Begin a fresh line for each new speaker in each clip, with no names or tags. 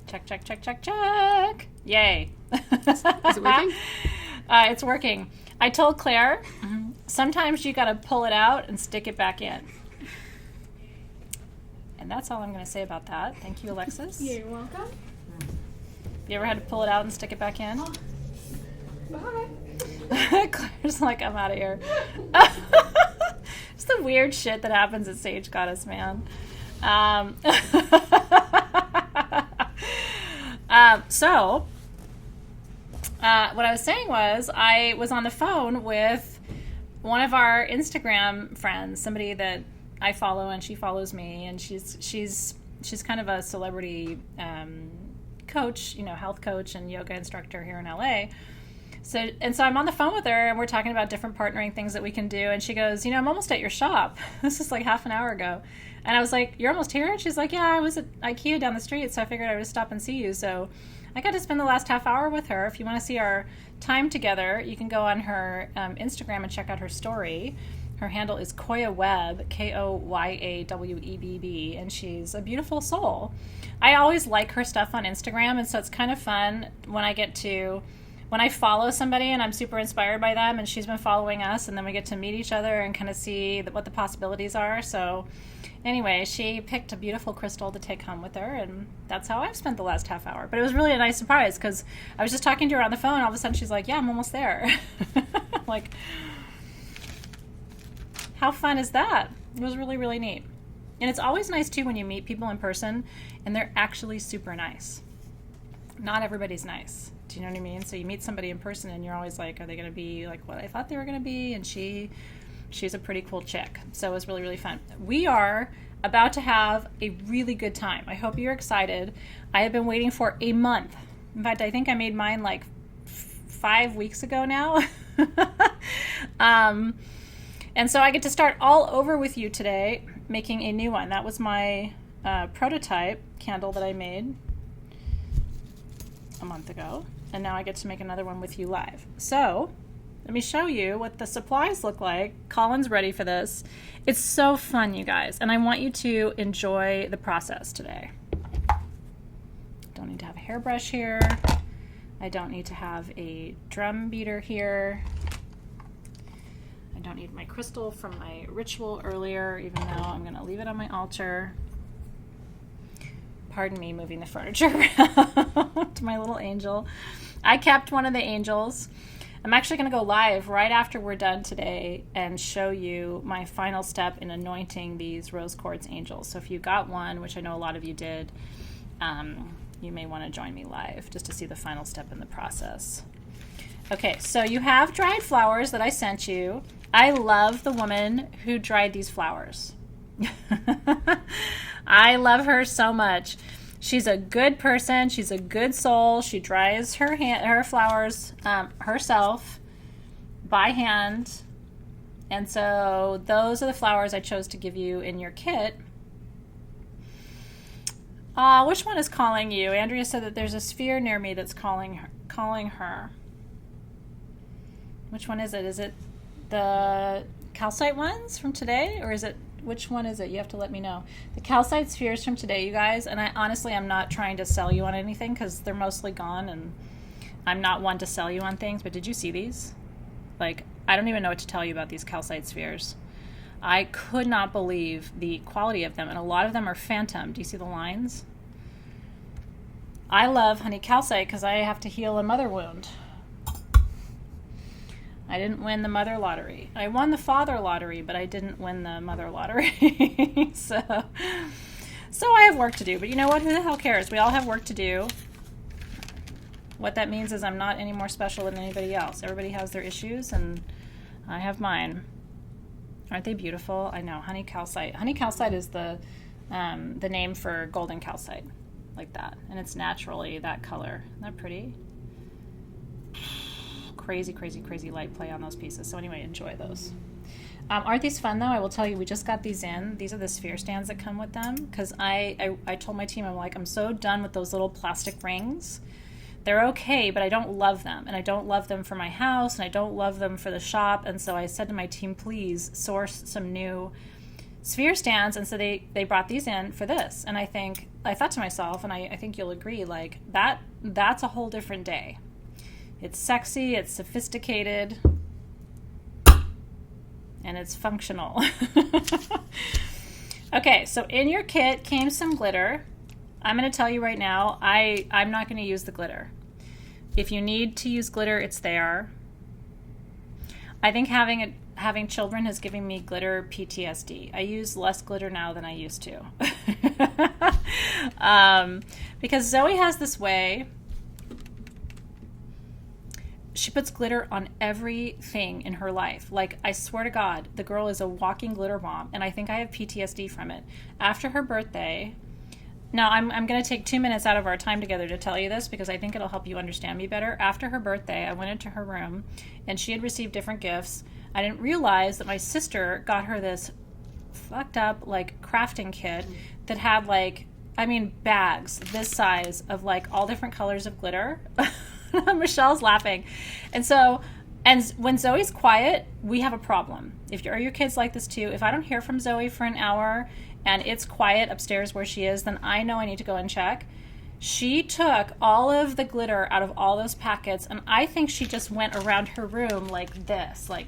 Check, check, check, check, check. Yay.
Is it working?
It's working. I told Claire, sometimes you got to pull it out and stick it back in. And that's all I'm going to say about that. Thank you, Alexis.
You're welcome.
You ever had to pull it out and stick it back in?
Bye.
Claire's like, I'm out of here. It's the weird shit that happens at Sage Goddess, man. What I was saying was I was on the phone with one of our Instagram friends, somebody that I follow and she follows me, and she's kind of a celebrity coach, health coach and yoga instructor here in LA. So I'm on the phone with her and we're talking about different partnering things that we can do. And she goes, I'm almost at your shop. This is like half an hour ago. And I was like, you're almost here? And she's like, yeah, I was at IKEA down the street. So I figured I would stop and see you. So I got to spend the last half hour with her. If you want to see our time together, you can go on her Instagram and check out her story. Her handle is Koya Webb, Koyawebb, and she's a beautiful soul. I always like her stuff on Instagram, and so it's kind of fun when I follow somebody and I'm super inspired by them, and she's been following us, and then we get to meet each other and kind of see what the possibilities are. So anyway, she picked a beautiful crystal to take home with her, and that's how I've spent the last half hour. But it was really a nice surprise because I was just talking to her on the phone, and all of a sudden she's like, yeah, I'm almost there. Like, how fun is that? It was really, really neat. And it's always nice, too, when you meet people in person and they're actually super nice. Not everybody's nice. Do you know what I mean? So you meet somebody in person and you're always like, are they going to be like what I thought they were going to be? And she's a pretty cool chick. So it was really, really fun. We are about to have a really good time. I hope you're excited. I have been waiting for a month. In fact, I think I made mine like 5 weeks ago now. And so I get to start all over with you today, making a new one. That was my prototype candle that I made a month ago. And now I get to make another one with you live. So let me show you what the supplies look like. Colin's ready for this. It's so fun, you guys. And I want you to enjoy the process today. Don't need to have a hairbrush here. I don't need to have a drum beater here. I don't need my crystal from my ritual earlier, even though I'm going to leave it on my altar. Pardon me moving the furniture around. My little angel. I kept one of the angels. I'm actually going to go live right after we're done today and show you my final step in anointing these rose quartz angels. So if you got one, which I know a lot of you did, you may want to join me live just to see the final step in the process. Okay, so you have dried flowers that I sent you. I love the woman who dried these flowers. I love her so much. She's a good person. She's a good soul. She dries her flowers herself by hand. And so those are the flowers I chose to give you in your kit. Which one is calling you? Andrea said that there's a sphere near me that's calling her. Which one is it? Is it the calcite ones from today? Or is it, which one is it? You have to let me know. The calcite spheres from today, you guys. And I'm not trying to sell you on anything because they're mostly gone. And I'm not one to sell you on things. But did you see these? Like, I don't even know what to tell you about these calcite spheres. I could not believe the quality of them. And a lot of them are phantom. Do you see the lines? I love honey calcite because I have to heal a mother wound. I didn't win the mother lottery. I won the father lottery, but I didn't win the mother lottery. So I have work to do. But you know what? Who the hell cares? We all have work to do. What that means is I'm not any more special than anybody else. Everybody has their issues, and I have mine. Aren't they beautiful? I know. Honey calcite. Honey calcite is the name for golden calcite, like that. And it's naturally that color. Isn't that pretty? Crazy, crazy, crazy light play on those pieces. So anyway, enjoy those. Aren't these fun, though? I will tell you, we just got these in. These are the sphere stands that come with them. Because I told my team, I'm so done with those little plastic rings. They're okay, but I don't love them. And I don't love them for my house, and I don't love them for the shop. And so I said to my team, please source some new sphere stands, and so they brought these in for this. And I thought to myself, and I think you'll agree, like that's a whole different day. It's sexy, it's sophisticated, and it's functional. Okay, so in your kit came some glitter. I'm going to tell you right now, I'm not going to use the glitter. If you need to use glitter, it's there. I think having children has given me glitter PTSD. I use less glitter now than I used to. Because Zoe has this way. She puts glitter on everything in her life. Like, I swear to God, the girl is a walking glitter bomb, and I think I have PTSD from it. After her birthday, now I'm going to take 2 minutes out of our time together to tell you this because I think it'll help you understand me better. After her birthday, I went into her room, and she had received different gifts. I didn't realize that my sister got her this fucked up, like, crafting kit that had, like, bags this size of, like, all different colors of glitter. Michelle's laughing. And when Zoe's quiet, we have a problem. Are your kids like this too? If I don't hear from Zoe for an hour and it's quiet upstairs where she is, then I know I need to go and check. She took all of the glitter out of all those packets, and I think she just went around her room like this, like,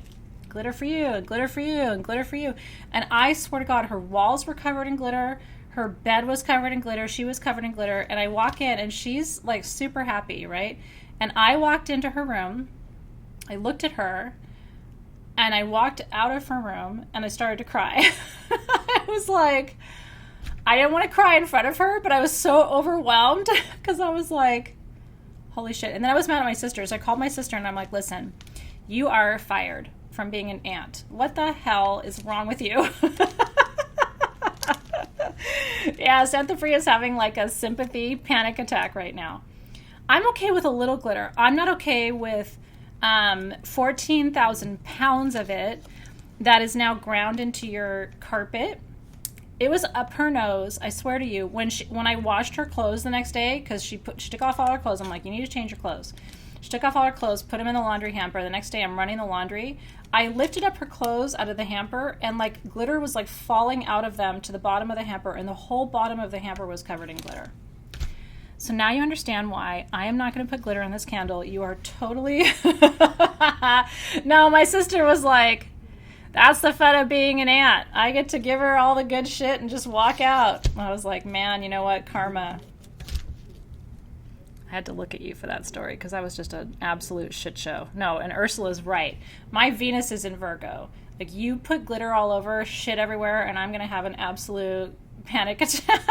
glitter for you, and glitter for you, and glitter for you. And I swear to God, her walls were covered in glitter. Her bed was covered in glitter. She was covered in glitter. And I walk in, and she's, like, super happy, right? And I walked into her room, I looked at her, and I walked out of her room, and I started to cry. I was like, I didn't want to cry in front of her, but I was so overwhelmed because I was like, holy shit. And then I was mad at my sister. So I called my sister, and I'm like, listen, you are fired from being an aunt. What the hell is wrong with you? Yeah, Santa Free is having like a sympathy panic attack right now. I'm okay with a little glitter. I'm not okay with 14,000 pounds of it that is now ground into your carpet. It was up her nose, I swear to you. When I washed her clothes the next day, because she took off all her clothes, I'm like, you need to change your clothes. She took off all her clothes, put them in the laundry hamper. The next day, I'm running the laundry. I lifted up her clothes out of the hamper, and like glitter was like falling out of them to the bottom of the hamper, and the whole bottom of the hamper was covered in glitter. So now you understand why I am not going to put glitter on this candle. You are totally... No, my sister was like, that's the fun of being an aunt. I get to give her all the good shit and just walk out. I was like, man, you know what? Karma. I had to look at you for that story because that was just an absolute shit show. No, and Ursula's right. My Venus is in Virgo. Like, you put glitter all over, shit everywhere, and I'm going to have an absolute panic attack.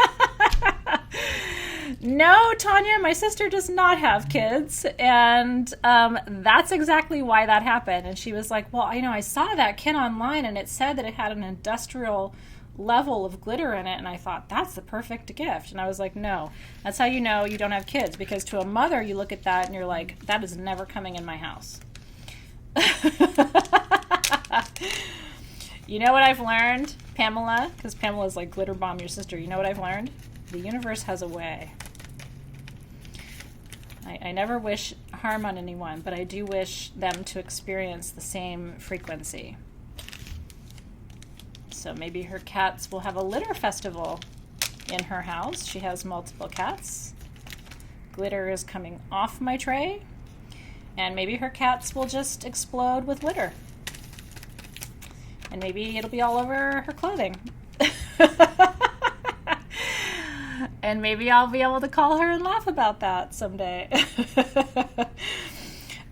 No, Tanya, my sister does not have kids, and that's exactly why that happened. And she was like, well, I saw that kit online, and it said that it had an industrial level of glitter in it, and I thought, that's the perfect gift. And I was like, no, that's how you know you don't have kids, because to a mother, you look at that, and you're like, that is never coming in my house. You know what I've learned, Pamela? Because Pamela's like, glitter bomb your sister. You know what I've learned? The universe has a way. I never wish harm on anyone, but I do wish them to experience the same frequency. So maybe her cats will have a litter festival in her house. She has multiple cats. Glitter is coming off my tray. And maybe her cats will just explode with glitter. And maybe it'll be all over her clothing. And maybe I'll be able to call her and laugh about that someday.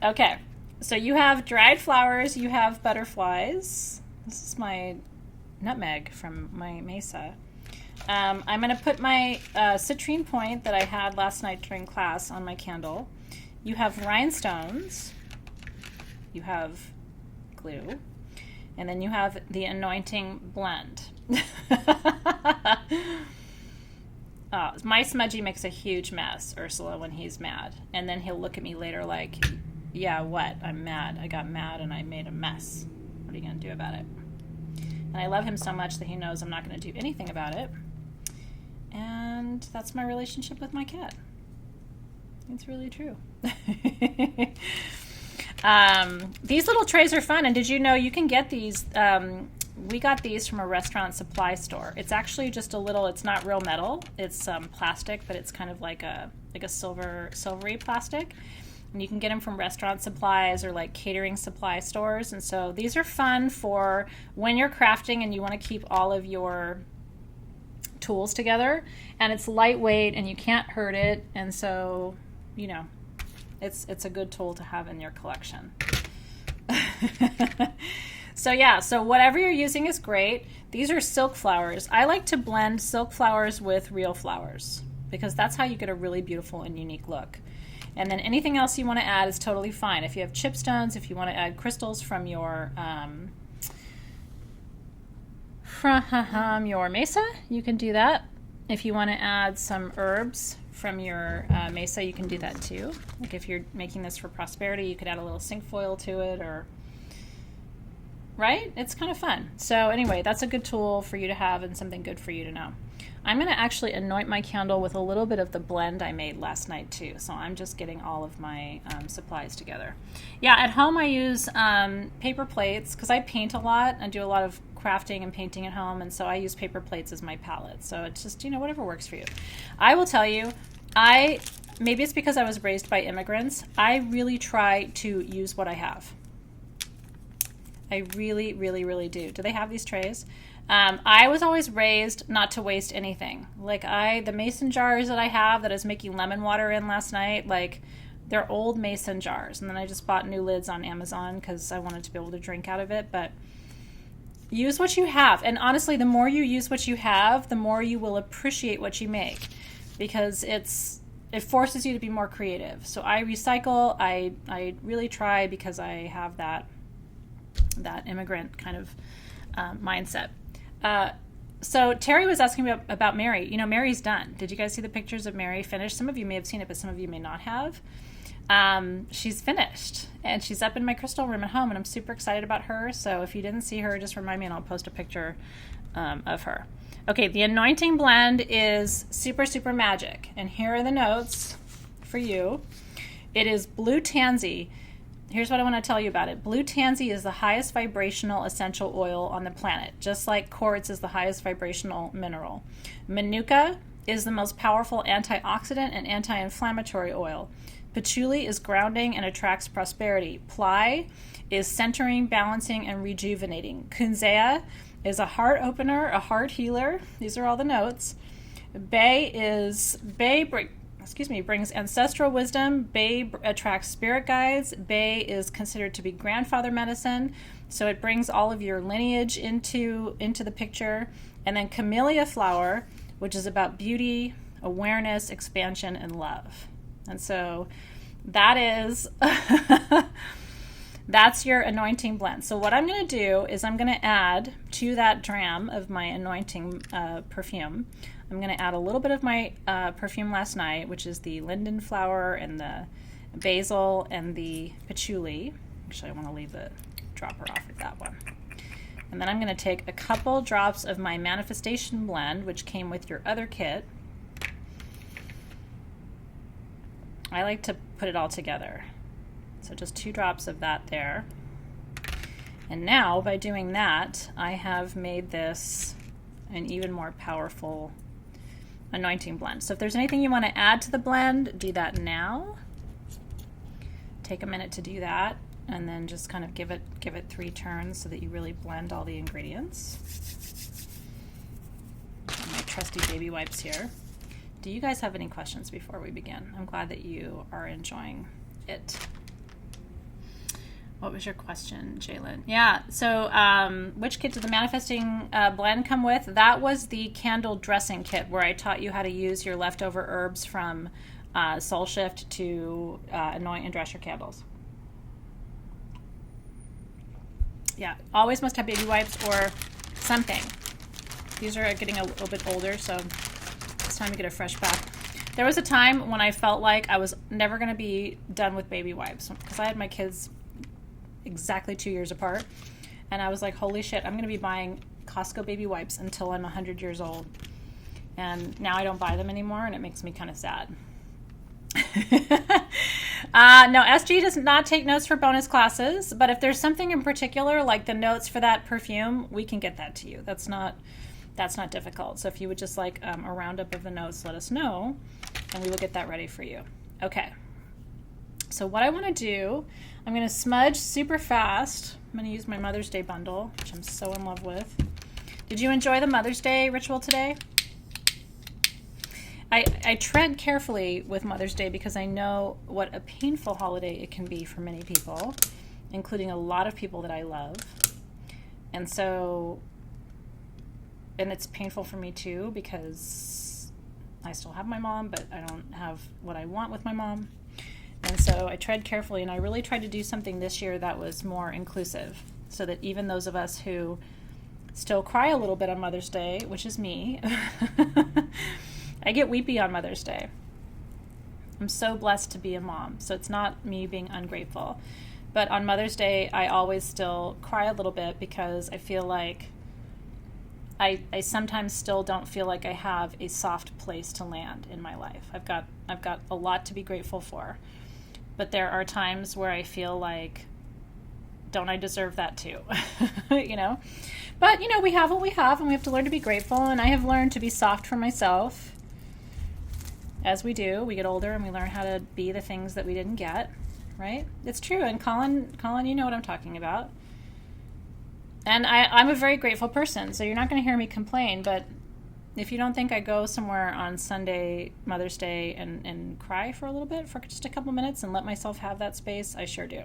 Okay, so you have dried flowers, you have butterflies. This is my nutmeg from my mesa. I'm going to put my citrine point that I had last night during class on my candle. You have rhinestones. You have glue. And then you have the anointing blend. My smudgy makes a huge mess, Ursula, when he's mad. And then he'll look at me later like, yeah, what? I'm mad. I got mad and I made a mess. What are you going to do about it? And I love him so much that he knows I'm not going to do anything about it. And that's my relationship with my cat. It's really true. These little trays are fun. And did you know you can get these we got these from a restaurant supply store. It's actually just a little, it's not real metal. It's plastic, but it's kind of like a silvery plastic. And you can get them from restaurant supplies or like catering supply stores. And so these are fun for when you're crafting and you want to keep all of your tools together. And it's lightweight and you can't hurt it. And so, you know, it's a good tool to have in your collection. So yeah, so whatever you're using is great. These are silk flowers. I like to blend silk flowers with real flowers because that's how you get a really beautiful and unique look. And then anything else you want to add is totally fine. If you have chipstones, if you want to add crystals from your mesa, you can do that. If you want to add some herbs from your mesa, you can do that too. Like if you're making this for prosperity, you could add a little cinquefoil to it, or right? It's kind of fun. So anyway, that's a good tool for you to have and something good for you to know. I'm going to actually anoint my candle with a little bit of the blend I made last night too. So I'm just getting all of my supplies together. Yeah, at home I use paper plates because I paint a lot. I do a lot of crafting and painting at home, and so I use paper plates as my palette. So it's just, you know, whatever works for you. I will tell you, maybe it's because I was raised by immigrants, I really try to use what I have. I really, really, really do. Do they have these trays? I was always raised not to waste anything. Like the mason jars that I have that I was making lemon water in last night, like they're old mason jars. And then I just bought new lids on Amazon because I wanted to be able to drink out of it. But use what you have. And honestly, the more you use what you have, the more you will appreciate what you make because it forces you to be more creative. So I recycle. I really try because I have that immigrant kind of mindset. So Terry was asking me about Mary. You know, Mary's done. Did you guys see the pictures of Mary finished? Some of you may have seen it, but some of you may not have. She's finished, and she's up in my crystal room at home, and I'm super excited about her. So if you didn't see her, just remind me, and I'll post a picture of her. Okay, the anointing blend is super, super magic, and here are the notes for you. It is blue tansy. Here's what I want to tell you about it. Blue tansy is the highest vibrational essential oil on the planet, just like quartz is the highest vibrational mineral. Manuka is the most powerful antioxidant and anti-inflammatory oil. Patchouli is grounding and attracts prosperity. Ply is centering, balancing, and rejuvenating. Kunzea is a heart opener, a heart healer. These are all the notes. Brings ancestral wisdom. Bay attracts spirit guides. Bay is considered to be grandfather medicine, so it brings all of your lineage into the picture. And then camellia flower, which is about beauty, awareness, expansion, and love. And so that is that's your anointing blend. So what I'm going to do is I'm going to add to that dram of my anointing perfume, I'm going to add a little bit of my perfume last night, which is the linden flower and the basil and the patchouli. Actually, I want to leave the dropper off of that one. And then I'm going to take a couple drops of my manifestation blend, which came with your other kit. I like to put it all together. So just 2 drops of that there. And now, by doing that, I have made this an even more powerful anointing blend. So if there's anything you want to add to the blend, do that now. Take a minute to do that, and then just kind of give it 3 turns so that you really blend all the ingredients. My trusty baby wipes here. Do you guys have any questions before we begin? I'm glad that you are enjoying it. What was your question, Jalen? Yeah, so which kit did the manifesting blend come with? That was the candle dressing kit where I taught you how to use your leftover herbs from Soul Shift to anoint and dress your candles. Yeah, always must have baby wipes or something. These are getting a little bit older, so it's time to get a fresh pack. There was a time when I felt like I was never going to be done with baby wipes because I had my kids exactly 2 years apart, and I was like, holy shit, I'm going to be buying Costco baby wipes until I'm 100 years old. And now I don't buy them anymore, and it makes me kind of sad. No, SG does not take notes for bonus classes, but if there's something in particular, like the notes for that perfume, we can get that to you. That's not difficult. So if you would just like a roundup of the notes, let us know, and we will get that ready for you. Okay. So what I want to do, I'm going to smudge super fast. I'm going to use my Mother's Day bundle, which I'm so in love with. Did you enjoy the Mother's Day ritual today? I tread carefully with Mother's Day because I know what a painful holiday it can be for many people, including a lot of people that I love. And so, and it's painful for me too because I still have my mom, but I don't have what I want with my mom. And so I tread carefully, and I really tried to do something this year that was more inclusive so that even those of us who still cry a little bit on Mother's Day, which is me, I get weepy on Mother's Day. I'm so blessed to be a mom, so it's not me being ungrateful. But on Mother's Day, I always still cry a little bit because I feel like I sometimes still don't feel like I have a soft place to land in my life. I've got a lot to be grateful for. But there are times where I feel like, don't I deserve that too? you know? But, you know, we have what we have, and we have to learn to be grateful, and I have learned to be soft for myself. As we do, we get older and we learn how to be the things that we didn't get, right? It's true. And Colin, you know what I'm talking about. And I'm a very grateful person, so you're not going to hear me complain. But if you don't think I go somewhere on Sunday, Mother's Day, and cry for a little bit, for just a couple minutes, and let myself have that space, I sure do.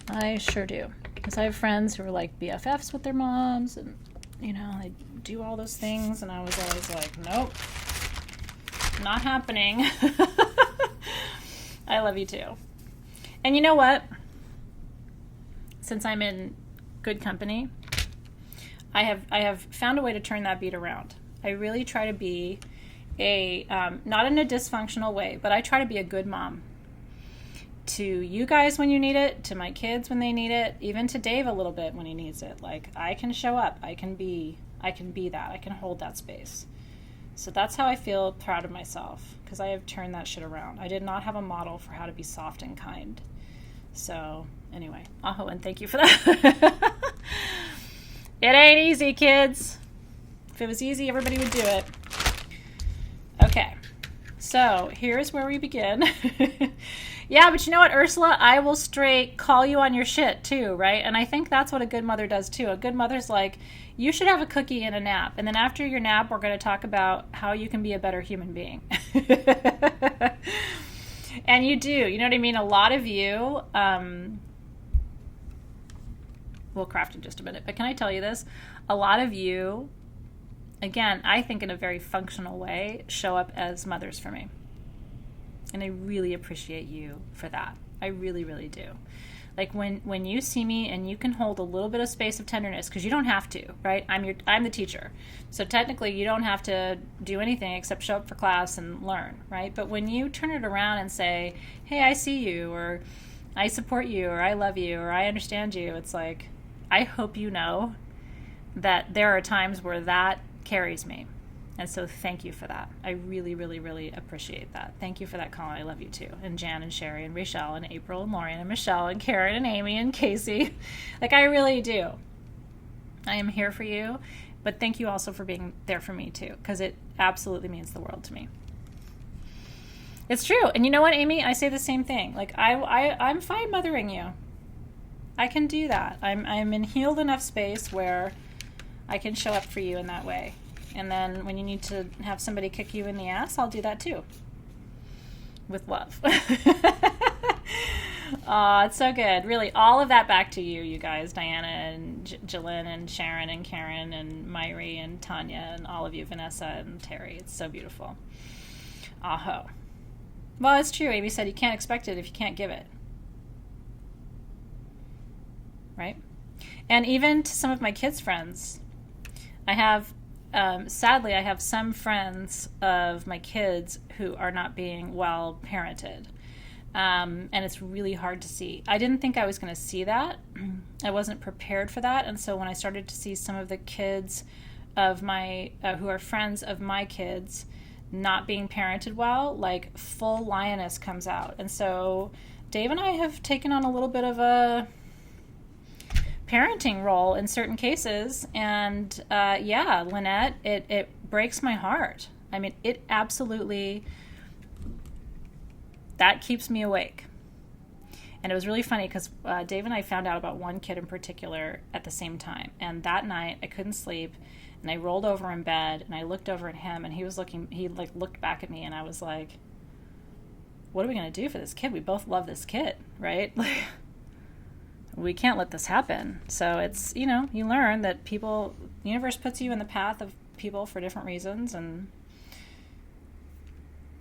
I sure do. Because I have friends who are like BFFs with their moms, and, you know, they do all those things, and I was always like, nope. Not happening. I love you too. And you know what? Since I'm in good company, I have found a way to turn that beat around. I really try to be not in a dysfunctional way, but I try to be a good mom. To you guys when you need it, to my kids when they need it, even to Dave a little bit when he needs it. Like, I can show up. I can be that. I can hold that space. So that's how I feel proud of myself, because I have turned that shit around. I did not have a model for how to be soft and kind. So anyway, aho, and thank you for that. It ain't easy, kids. If it was easy, everybody would do it. Okay, so here's where we begin. Yeah, but you know what, Ursula? I will straight call you on your shit too, right? And I think that's what a good mother does too. A good mother's like, you should have a cookie and a nap. And then after your nap, we're going to talk about how you can be a better human being. And you do. You know what I mean? A lot of you, we'll craft in just a minute, but can I tell you this? A lot of you, again, I think in a very functional way, show up as mothers for me. And I really appreciate you for that. I really, really do. Like when you see me and you can hold a little bit of space of tenderness, because you don't have to, right? I'm the teacher. So technically you don't have to do anything except show up for class and learn, right? But when you turn it around and say, hey, I see you, or I support you, or I love you, or I understand you, it's like, I hope you know that there are times where that carries me. And so thank you for that. I really, really, really appreciate that. Thank you for that, Colin. I love you too. And Jan and Sherry and Rachel and April and Lorian and Michelle and Karen and Amy and Casey. Like, I really do. I am here for you. But thank you also for being there for me too, because it absolutely means the world to me. It's true. And you know what, Amy? I say the same thing. Like, I'm fine mothering you. I can do that. I'm in healed enough space where I can show up for you in that way. And then when you need to have somebody kick you in the ass, I'll do that too. With love. It's so good. Really, all of that back to you, you guys. Diana and Jalen and Sharon and Karen and Myri and Tanya and all of you, Vanessa and Terry. It's so beautiful. Aho. Well, it's true. Amy said you can't expect it if you can't give it. Right? And even to some of my kids' friends, I have... sadly, I have some friends of my kids who are not being well parented. And it's really hard to see. I didn't think I was going to see that. I wasn't prepared for that. And so when I started to see some of the kids of my, who are friends of my kids, not being parented well, like full lioness comes out. And so Dave and I have taken on a little bit of a parenting role in certain cases. And yeah, Lynette, it breaks my heart. I mean, it absolutely, that keeps me awake. And it was really funny because Dave and I found out about one kid in particular at the same time. And that night I couldn't sleep, and I rolled over in bed and I looked over at him, and he like looked back at me, and I was like, what are we going to do for this kid? We both love this kid, right? We can't let this happen. So it's, you learn that the universe puts you in the path of people for different reasons, and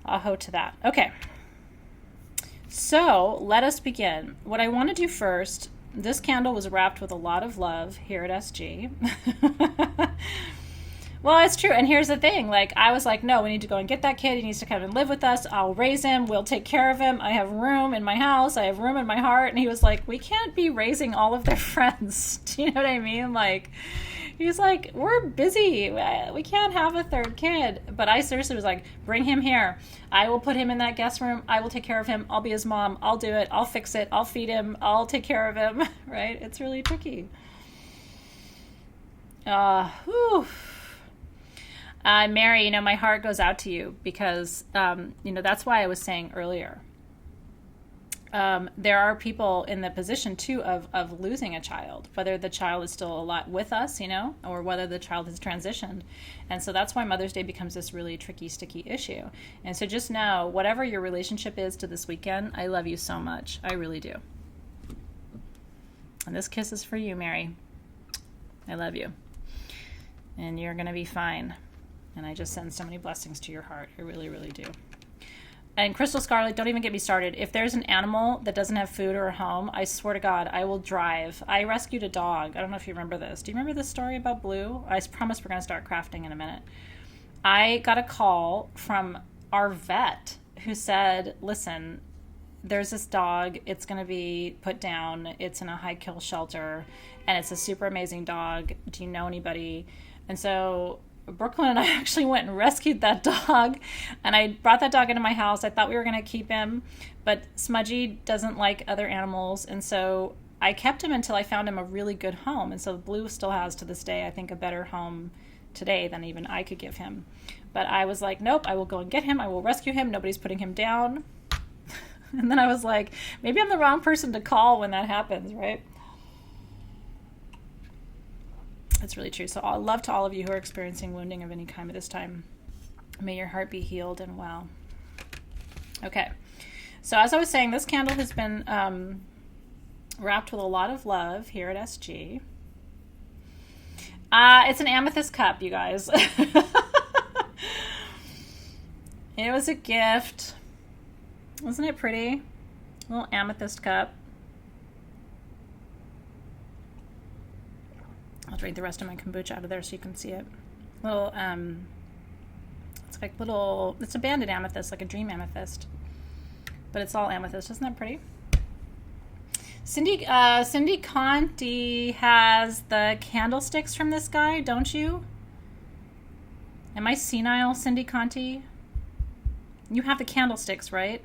aho to that. Okay. So let us begin. What I want to do first, this candle was wrapped with a lot of love here at SG. Well, it's true. And here's the thing. Like, I was like, no, we need to go and get that kid. He needs to come and live with us. I'll raise him. We'll take care of him. I have room in my house. I have room in my heart. And he was like, we can't be raising all of their friends. Do you know what I mean? Like, he's like, we're busy. We can't have a third kid. But I seriously was like, bring him here. I will put him in that guest room. I will take care of him. I'll be his mom. I'll do it. I'll fix it. I'll feed him. I'll take care of him. Right? It's really tricky. Whew. Mary, my heart goes out to you because, that's why I was saying earlier. There are people in the position, too, of losing a child, whether the child is still alive with us, or whether the child has transitioned. And so that's why Mother's Day becomes this really tricky, sticky issue. And so just know, whatever your relationship is to this weekend, I love you so much. I really do. And this kiss is for you, Mary. I love you. And you're going to be fine. And I just send so many blessings to your heart. I really, really do. And Crystal Scarlet, don't even get me started. If there's an animal that doesn't have food or a home, I swear to God, I will drive. I rescued a dog. I don't know if you remember this. Do you remember this story about Blue? I promise we're going to start crafting in a minute. I got a call from our vet who said, listen, there's this dog. It's going to be put down. It's in a high kill shelter, and it's a super amazing dog. Do you know anybody? And so Brooklyn and I actually went and rescued that dog, and I brought that dog into my house. I thought we were going to keep him, but Smudgy doesn't like other animals, and so I kept him until I found him a really good home. And so Blue still has, to this day, I think, a better home today than even I could give him. But I was like, nope, I will go and get him. I will rescue him. Nobody's putting him down. And then I was like, maybe I'm the wrong person to call when that happens, right? That's really true. So love to all of you who are experiencing wounding of any kind at this time. May your heart be healed and well. Okay. So as I was saying, this candle has been wrapped with a lot of love here at SG. It's an amethyst cup, you guys. It was a gift. Wasn't it pretty? A little amethyst cup. I'll drink the rest of my kombucha out of there so you can see it. It's a banded amethyst, like a dream amethyst. But it's all amethyst. Isn't that pretty? Cindy Conti has the candlesticks from this guy, don't you? Am I senile, Cindy Conti? You have the candlesticks, right?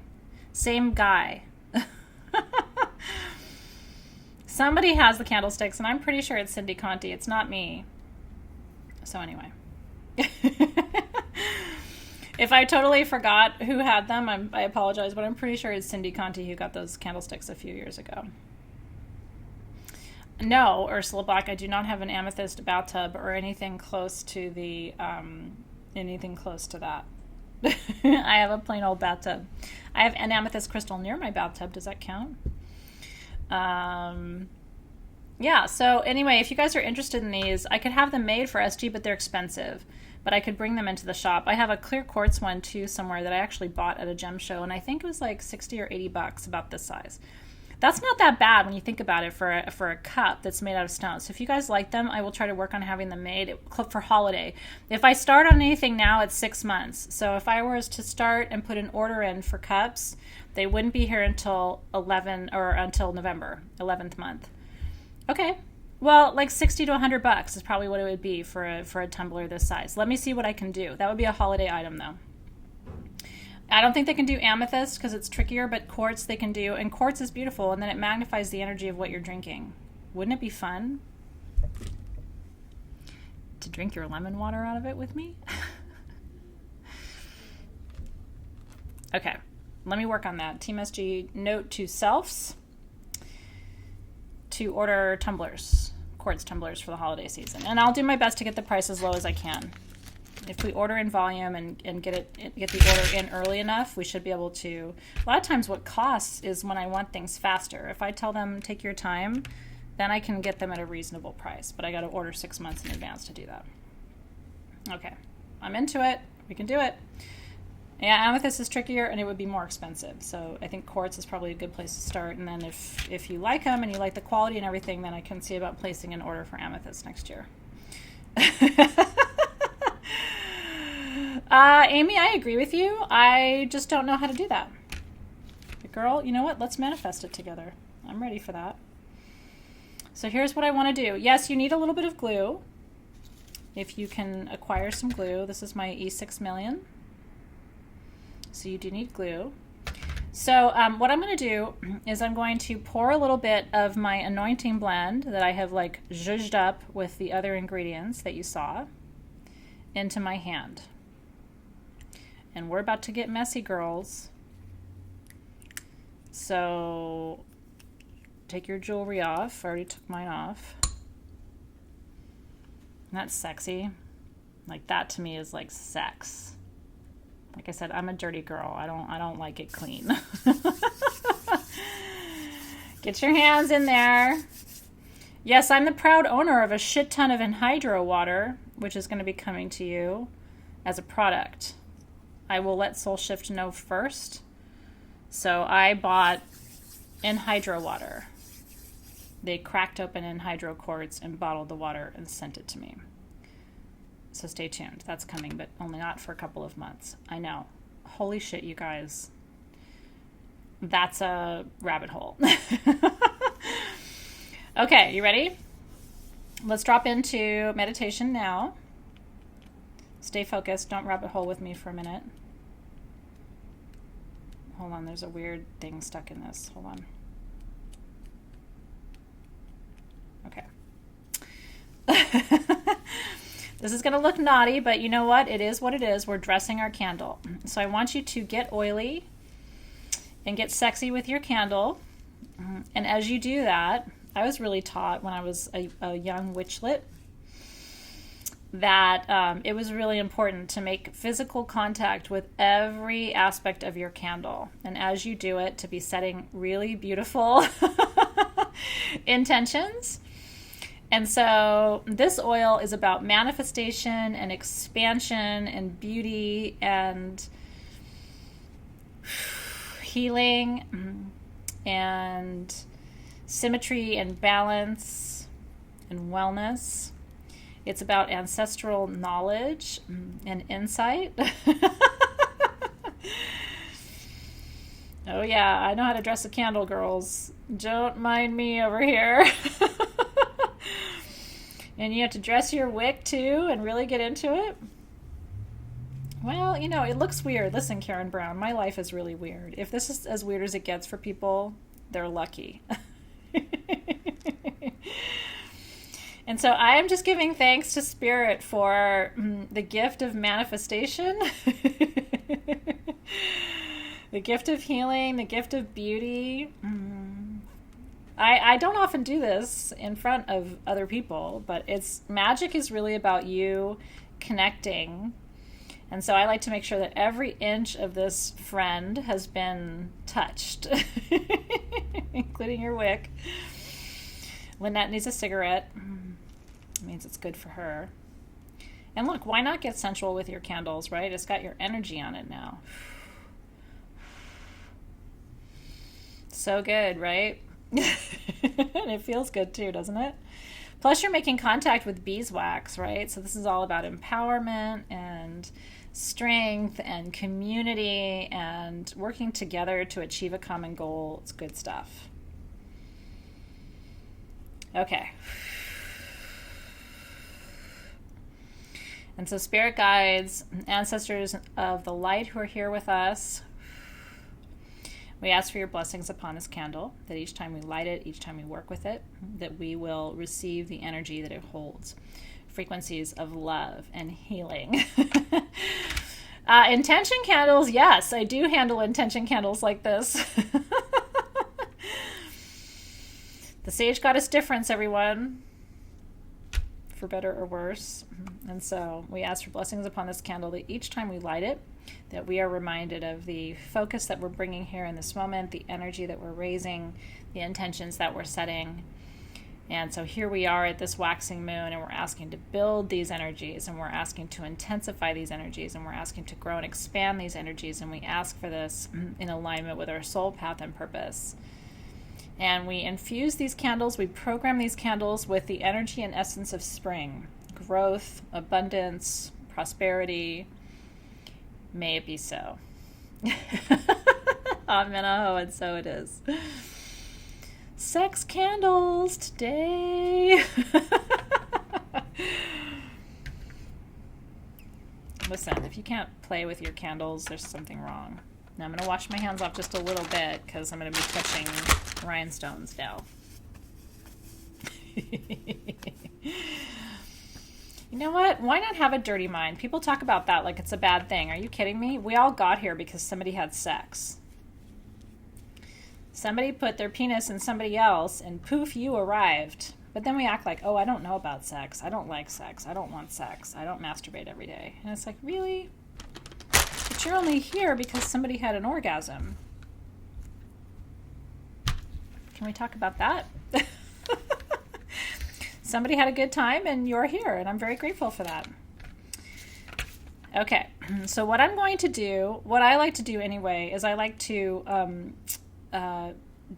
Same guy. Somebody has the candlesticks, and I'm pretty sure it's Cindy Conti. It's not me. So anyway. If I totally forgot who had them, I apologize, but I'm pretty sure it's Cindy Conti who got those candlesticks a few years ago. No, Ursula Black, I do not have an amethyst bathtub or anything close to that. I have a plain old bathtub. I have an amethyst crystal near my bathtub. Does that count? Yeah, so anyway, if you guys are interested in these, I could have them made for SG, but they're expensive. But I could bring them into the shop. I have a clear quartz one, too, somewhere that I actually bought at a gem show, and I think it was like $60 or $80, about this size. That's not that bad when you think about it for a cup that's made out of stone. So if you guys like them, I will try to work on having them made for holiday. If I start on anything now, it's 6 months. So if I was to start and put an order in for cups, they wouldn't be here until until November, 11th month. Okay. Well, like $60 to $100 is probably what it would be for a tumbler this size. Let me see what I can do. That would be a holiday item, though. I don't think they can do amethyst because it's trickier, but quartz they can do. And quartz is beautiful, and then it magnifies the energy of what you're drinking. Wouldn't it be fun to drink your lemon water out of it with me? Okay, let me work on that. Team SG, note to selves to order tumblers, quartz tumblers for the holiday season. And I'll do my best to get the price as low as I can. If we order in volume and get the order in early enough, we should be able to. A lot of times what costs is when I want things faster. If I tell them take your time, then I can get them at a reasonable price. But I got to order 6 months in advance to do that. Okay, I'm into it. We can do it. Yeah, amethyst is trickier and it would be more expensive. So I think quartz is probably a good place to start. And then if you like them and you like the quality and everything, then I can see about placing an order for amethyst next year. Amy, I agree with you. I just don't know how to do that. But girl, you know what? Let's manifest it together. I'm ready for that. So here's what I want to do. Yes, you need a little bit of glue. If you can acquire some glue. This is my E6 million. So you do need glue. So what I'm going to do is I'm going to pour a little bit of my anointing blend that I have like zhuzhed up with the other ingredients that you saw into my hand. And we're about to get messy, girls. So take your jewelry off. I already took mine off. That's sexy. Like that to me is like sex. Like I said, I'm a dirty girl. I don't like it clean. Get your hands in there. Yes, I'm the proud owner of a shit ton of Enhydro water, which is going to be coming to you as a product. I will let Soul Shift know first. So I bought Enhydro water. They cracked open Enhydro quartz and bottled the water and sent it to me. So stay tuned. That's coming, but only not for a couple of months. I know. Holy shit, you guys. That's a rabbit hole. Okay, you ready? Let's drop into meditation now. Stay focused. Don't rabbit hole with me for a minute. Hold on, there's a weird thing stuck in this. Hold on. Okay. This is going to look naughty, but you know what? It is what it is. We're dressing our candle. So I want you to get oily and get sexy with your candle. And as you do that, I was really taught when I was a young witchlet that it was really important to make physical contact with every aspect of your candle. And as you do it, to be setting really beautiful intentions. And so this oil is about manifestation and expansion and beauty and healing and symmetry and balance and wellness. It's about ancestral knowledge and insight. Oh yeah, I know how to dress a candle, girls. Don't mind me over here. And you have to dress your wick too and really get into it. Well, you know, it looks weird. Listen, Karen Brown, my life is really weird. If this is as weird as it gets for people, they're lucky. And so I am just giving thanks to Spirit for the gift of manifestation, the gift of healing, the gift of beauty. I don't often do this in front of other people, but magic is really about you connecting. And so I like to make sure that every inch of this friend has been touched, including your wick. Lynette needs a cigarette. It means it's good for her. And look, why not get sensual with your candles, right? It's got your energy on it now. So good, right? And it feels good too, doesn't it? Plus you're making contact with beeswax, right? So this is all about empowerment and strength and community and working together to achieve a common goal. It's good stuff. Okay. And so spirit guides, ancestors of the light who are here with us, we ask for your blessings upon this candle, that each time we light it, each time we work with it, that we will receive the energy that it holds. Frequencies of love and healing. Intention candles, yes, I do handle intention candles like this. The Sage Goddess difference, everyone. For better or worse. And so we ask for blessings upon this candle that each time we light it, that we are reminded of the focus that we're bringing here in this moment, the energy that we're raising, the intentions that we're setting. And so here we are at this waxing moon, and we're asking to build these energies, and we're asking to intensify these energies, and we're asking to grow and expand these energies, and we ask for this in alignment with our soul path and purpose. And we infuse these candles, we program these candles with the energy and essence of spring, growth, abundance, prosperity. May it be so. Amen. Oh, and so it is. Sex candles today. Listen, if you can't play with your candles, there's something wrong. Now I'm going to wash my hands off just a little bit because I'm going to be touching rhinestones now. You know what? Why not have a dirty mind? People talk about that like it's a bad thing. Are you kidding me? We all got here because somebody had sex. Somebody put their penis in somebody else and poof, you arrived. But then we act like, oh, I don't know about sex. I don't like sex. I don't want sex. I don't masturbate every day. And it's like, really? But you're only here because somebody had an orgasm. Can we talk about that? Somebody had a good time and you're here, and I'm very grateful for that. Okay, so what I'm going to do, what I like to do anyway, is I like to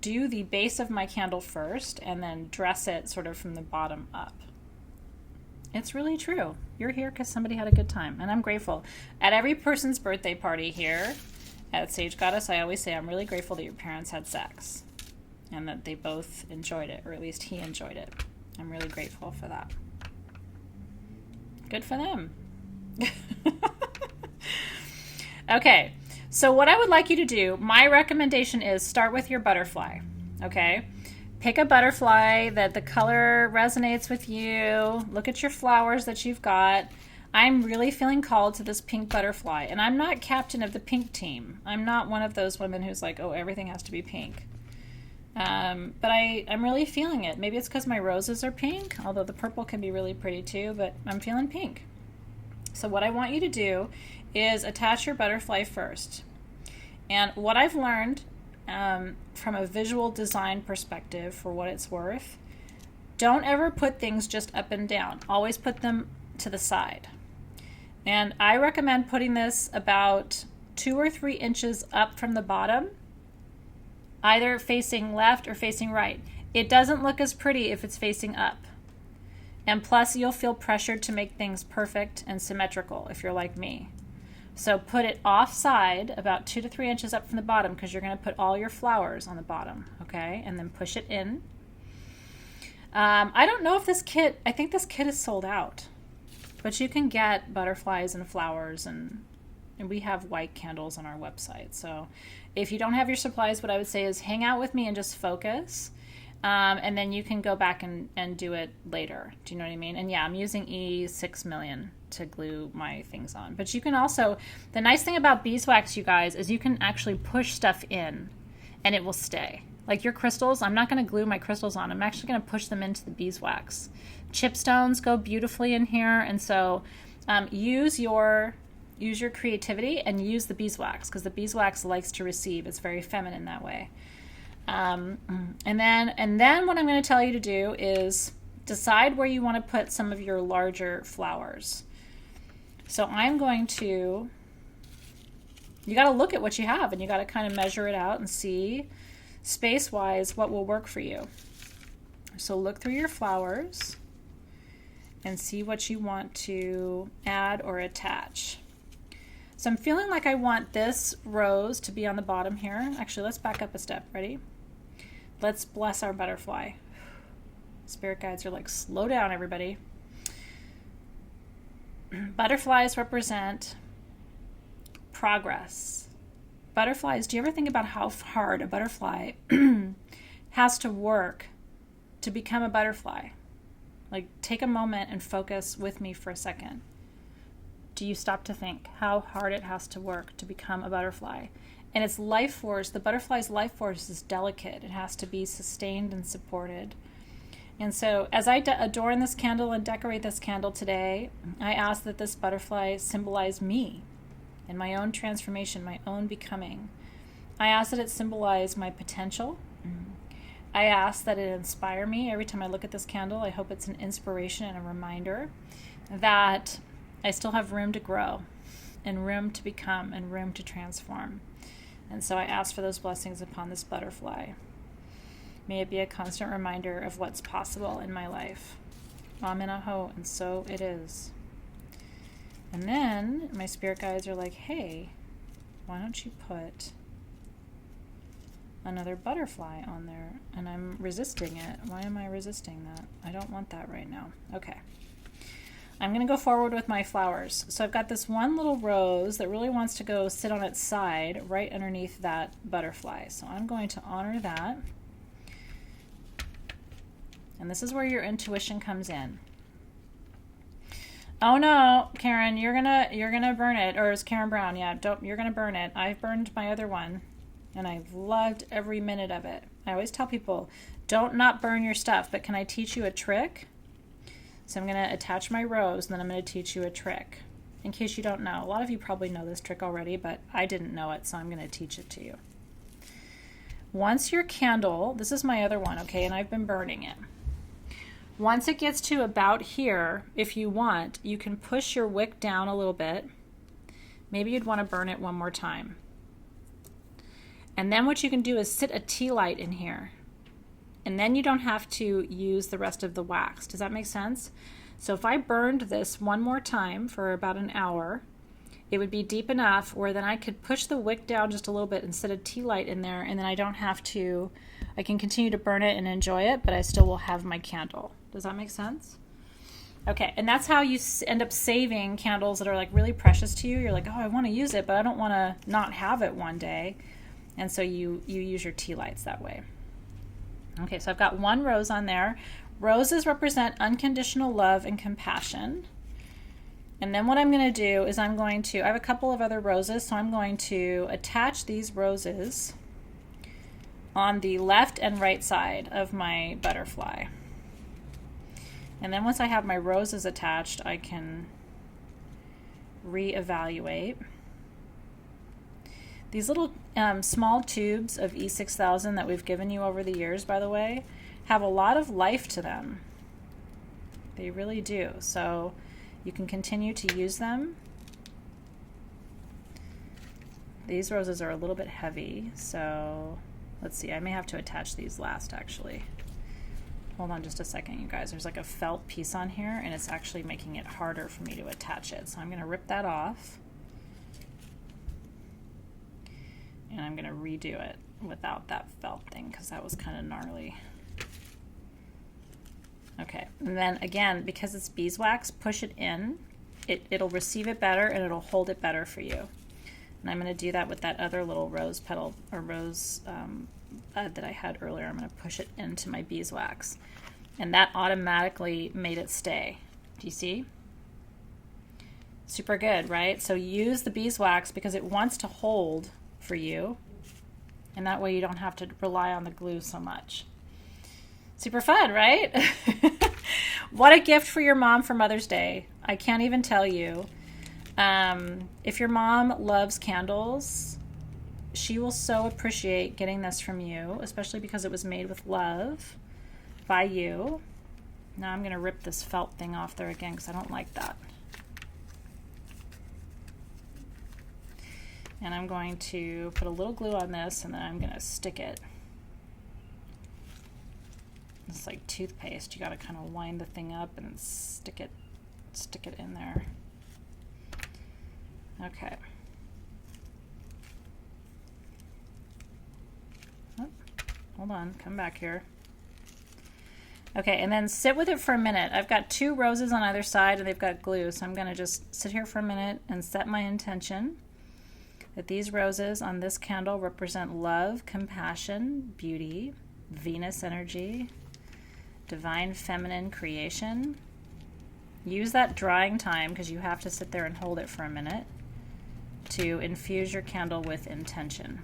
do the base of my candle first and then dress it sort of from the bottom up. It's really true. You're here because somebody had a good time, and I'm grateful. At every person's birthday party here at Sage Goddess, I always say I'm really grateful that your parents had sex and that they both enjoyed it, or at least he enjoyed it. I'm really grateful for that. Good for them. Okay, so what I would like you to do, my recommendation is start with your butterfly, okay? Pick a butterfly that the color resonates with you. Look at your flowers that you've got. I'm really feeling called to this pink butterfly, and I'm not captain of the pink team. I'm not one of those women who's like, oh, everything has to be pink. But I'm really feeling it. Maybe it's because my roses are pink, although the purple can be really pretty too, but I'm feeling pink. So what I want you to do is attach your butterfly first. And what I've learned from a visual design perspective, for what it's worth, don't ever put things just up and down. Always put them to the side. And I recommend putting this about 2 or 3 inches up from the bottom, either facing left or facing right. It doesn't look as pretty if it's facing up. And plus, you'll feel pressured to make things perfect and symmetrical if you're like me. So put it offside, about 2 to 3 inches up from the bottom, because you're going to put all your flowers on the bottom, okay? And then push it in. I don't know if this kit, I think this kit is sold out. But you can get butterflies and flowers, and we have white candles on our website. So if you don't have your supplies, what I would say is hang out with me and just focus. And then you can go back and do it later. Do you know what I mean? And yeah, I'm using E6 million to glue my things on. But you can also, the nice thing about beeswax, you guys, is you can actually push stuff in and it will stay. Like your crystals, I'm not going to glue my crystals on. I'm actually going to push them into the beeswax. Chipstones go beautifully in here. And so use your creativity and use the beeswax, because the beeswax likes to receive. It's very feminine that way. And then what I'm going to tell you to do is decide where you want to put some of your larger flowers. So I'm going to, you got to look at what you have and you got to kind of measure it out and see space-wise what will work for you. So look through your flowers and see what you want to add or attach. So I'm feeling like I want this rose to be on the bottom here. Actually, let's back up a step. Ready? Let's bless our butterfly. Spirit guides are like, slow down, everybody. butterflies represent progress. Butterflies, do you ever think about how hard a butterfly has to work to become a butterfly? Like, take a moment and focus with me for a second. Do you stop to think how hard it has to work to become a butterfly? And its life force, the butterfly's life force, is delicate. It has to be sustained and supported. And so as I adorn this candle and decorate this candle today, I ask that this butterfly symbolize me and my own transformation, my own becoming. I ask that it symbolize my potential. I ask that it inspire me every time I look at this candle. I hope it's an inspiration and a reminder that I still have room to grow and room to become and room to transform. And so I ask for those blessings upon this butterfly. May it be a constant reminder of what's possible in my life. Amen aho, and so it is. And then my spirit guides are like, hey, why don't you put another butterfly on there? And I'm resisting it. Why am I resisting that? I don't want that right now. Okay. I'm going to go forward with my flowers. So I've got this one little rose that really wants to go sit on its side right underneath that butterfly. So I'm going to honor that. And this is where your intuition comes in. Oh no, Karen, you're gonna burn it. Or it's Karen Brown, yeah, you're gonna burn it. I've burned my other one and I've loved every minute of it. I always tell people, don't not burn your stuff, but can I teach you a trick? So I'm gonna attach my rose and then I'm gonna teach you a trick. In case you don't know, a lot of you probably know this trick already, but I didn't know it, so I'm gonna teach it to you. Once your candle, this is my other one, okay, and I've been burning it. Once it gets to about here, if you want, you can push your wick down a little bit. Maybe you'd want to burn it one more time. And then what you can do is sit a tea light in here. And then you don't have to use the rest of the wax. Does that make sense? So if I burned this one more time for about an hour, it would be deep enough where then I could push the wick down just a little bit and set a tea light in there, and then I don't have to, I can continue to burn it and enjoy it, but I still will have my candle. Does that make sense? Okay, and that's how you end up saving candles that are like really precious to you. You're like, oh, I want to use it, but I don't want to not have it one day. And so you use your tea lights that way. Okay, so I've got one rose on there. Roses represent unconditional love and compassion. And then what I'm going to do is I have a couple of other roses, so I'm going to attach these roses on the left and right side of my butterfly. And then once I have my roses attached, I can reevaluate. These little small tubes of E6000 that we've given you over the years, by the way, have a lot of life to them. They really do. So you can continue to use them. These roses are a little bit heavy, so let's see. I may have to attach these last, actually. Hold on just a second, you guys. There's like a felt piece on here, and it's actually making it harder for me to attach it. So I'm going to rip that off. And I'm going to redo it without that felt thing because that was kind of gnarly. Okay, and then again, because it's beeswax, push it in. It'll receive it better and it'll hold it better for you. And I'm going to do that with that other little rose petal or rose bud that I had earlier. I'm going to push it into my beeswax. And that automatically made it stay. Do you see? Super good, right? So use the beeswax because it wants to hold for you. And that way you don't have to rely on the glue so much. Super fun, right? What a gift for your mom for Mother's Day. I can't even tell you. If your mom loves candles, she will so appreciate getting this from you, especially because it was made with love by you. Now I'm going to rip this felt thing off there again because I don't like that. And I'm going to put a little glue on this and then I'm going to stick it. It's like toothpaste. You got to kind of wind the thing up and stick it in there. Okay. Oh, hold on, come back here. Okay, and then sit with it for a minute. I've got 2 roses on either side and they've got glue, so I'm going to just sit here for a minute and set my intention that these roses on this candle represent love, compassion, beauty, Venus energy, divine feminine creation. Use that drying time, because you have to sit there and hold it for a minute, to infuse your candle with intention.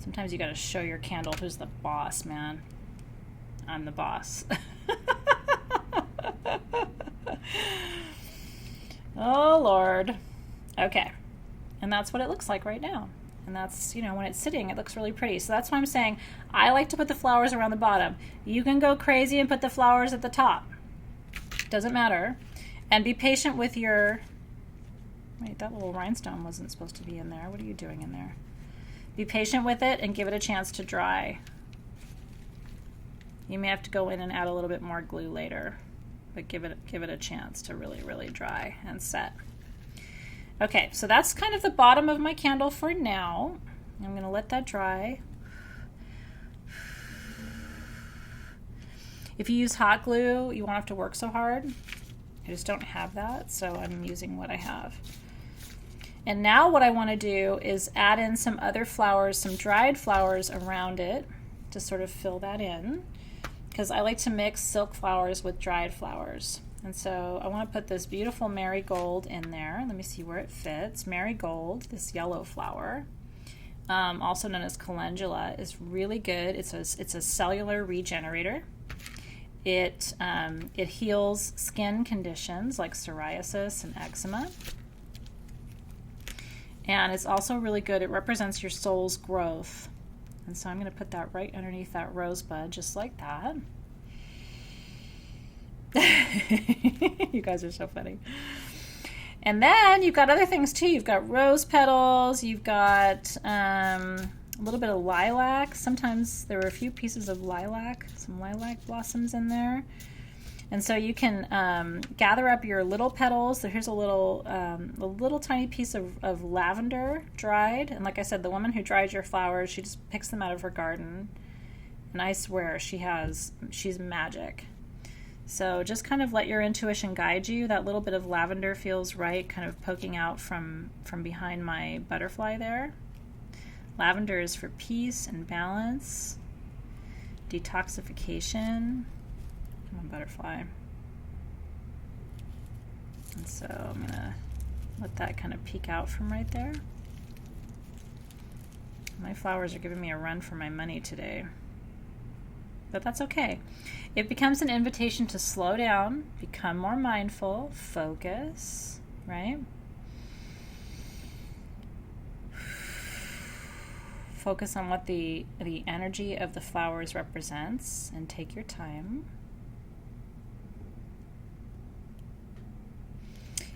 Sometimes you got to show your candle who's the boss, man. I'm the boss. Oh, Lord. Okay. And that's what it looks like right now. And that's, you know, when it's sitting, it looks really pretty. So that's why I'm saying I like to put the flowers around the bottom. You can go crazy and put the flowers at the top. Doesn't matter. And be patient with your... Wait, that little rhinestone wasn't supposed to be in there. What are you doing in there? Be patient with it and give it a chance to dry. You may have to go in and add a little bit more glue later, but give it a chance to really, really dry and set. Okay, so that's kind of the bottom of my candle for now. I'm going to let that dry. If you use hot glue, you won't have to work so hard. I just don't have that, so I'm using what I have. And now what I want to do is add in some other flowers, some dried flowers around it to sort of fill that in, because I like to mix silk flowers with dried flowers. And so I want to put this beautiful marigold in there. Let me see where it fits. Marigold, this yellow flower, also known as calendula, is really good. It's a cellular regenerator. It heals skin conditions like psoriasis and eczema. And it's also really good. It represents your soul's growth. And so I'm going to put that right underneath that rosebud, just like that. You guys are so funny. And then you've got other things too. You've got rose petals. You've got a little bit of lilac. Sometimes there are a few pieces of lilac, some lilac blossoms in there. And so you can gather up your little petals. So here's a little tiny piece of lavender dried. And like I said, the woman who dried your flowers, she just picks them out of her garden. And I swear she's magic. So just kind of let your intuition guide you. That little bit of lavender feels right, kind of poking out from behind my butterfly there. Lavender is for peace and balance, detoxification. Come on, butterfly. And so I'm going to let that kind of peek out from right there. My flowers are giving me a run for my money today. But that's okay. It becomes an invitation to slow down, become more mindful, focus, right? Focus on what the energy of the flowers represents and take your time.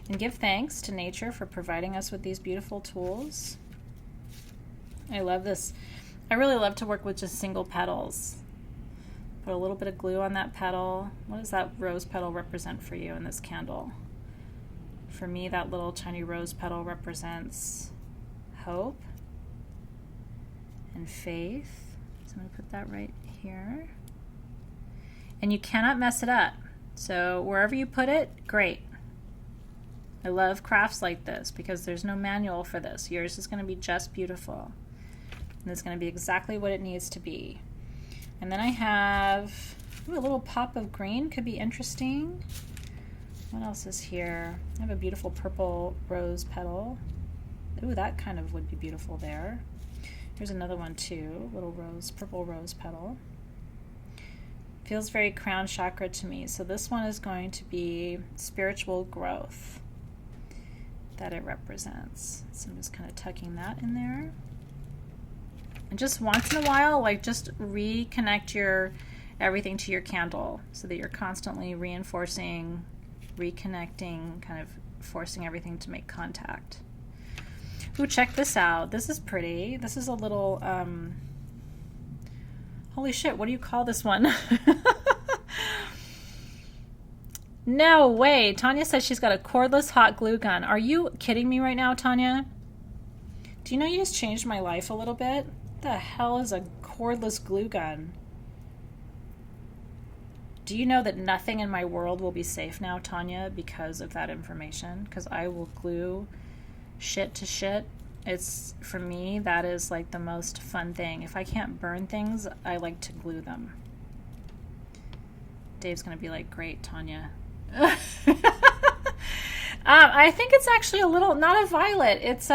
And give thanks to nature for providing us with these beautiful tools. I love this. I really love to work with just single petals. Put a little bit of glue on that petal. What does that rose petal represent for you in this candle? For me, that little tiny rose petal represents hope and faith. So I'm going to put that right here. And you cannot mess it up. So wherever you put it, great. I love crafts like this because there's no manual for this. Yours is going to be just beautiful. And it's going to be exactly what it needs to be. And then I have a little pop of green, could be interesting. What else is here? I have a beautiful purple rose petal. Ooh, that kind of would be beautiful there. Here's another one too, little purple rose petal. Feels very crown chakra to me. So this one is going to be spiritual growth that it represents. So I'm just kind of tucking that in there. And just once in a while, like just reconnect everything to your candle so that you're constantly reinforcing, reconnecting, kind of forcing everything to make contact. Ooh, check this out. This is pretty. This is a little, holy shit, what do you call this one? No way. Tanya says she's got a cordless hot glue gun. Are you kidding me right now, Tanya? Do you know you just changed my life a little bit? What the hell is a cordless glue gun? Do you know that nothing in my world will be safe now, Tanya, because of that information? Because I will glue shit to shit. It's, for me, that is like the most fun thing. If I can't burn things, I like to glue them. Dave's gonna be like, great, Tanya. I think it's actually a little, not a violet. It's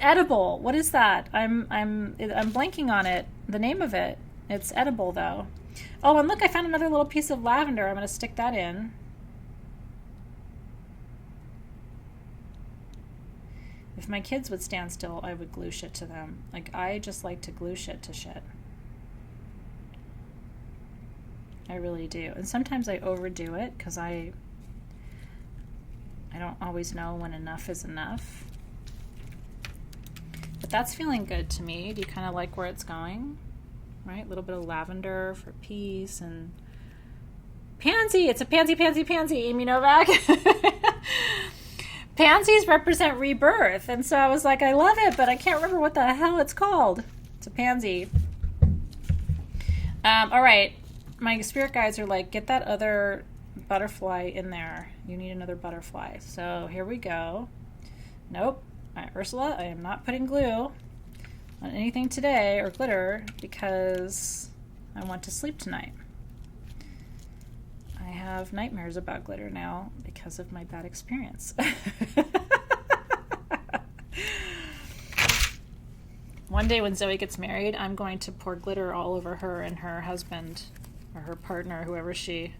edible. What is that? I'm blanking on it. The name of it. It's edible though. Oh, and look, I found another little piece of lavender. I'm gonna stick that in. If my kids would stand still, I would glue shit to them. Like, I just like to glue shit to shit. I really do. And sometimes I overdo it because I don't always know when enough is enough. But that's feeling good to me. Do you kind of like where it's going? Right? A little bit of lavender for peace and pansy. It's a pansy, Amy Novak. Pansies represent rebirth. And so I was like, I love it, but I can't remember what the hell it's called. It's a pansy. All right. My spirit guides are like, get that other butterfly in there. You need another butterfly. So here we go. Nope. Ursula, I am not putting glue on anything today or glitter because I want to sleep tonight. I have nightmares about glitter now because of my bad experience. One day when Zoe gets married, I'm going to pour glitter all over her and her husband or her partner, whoever she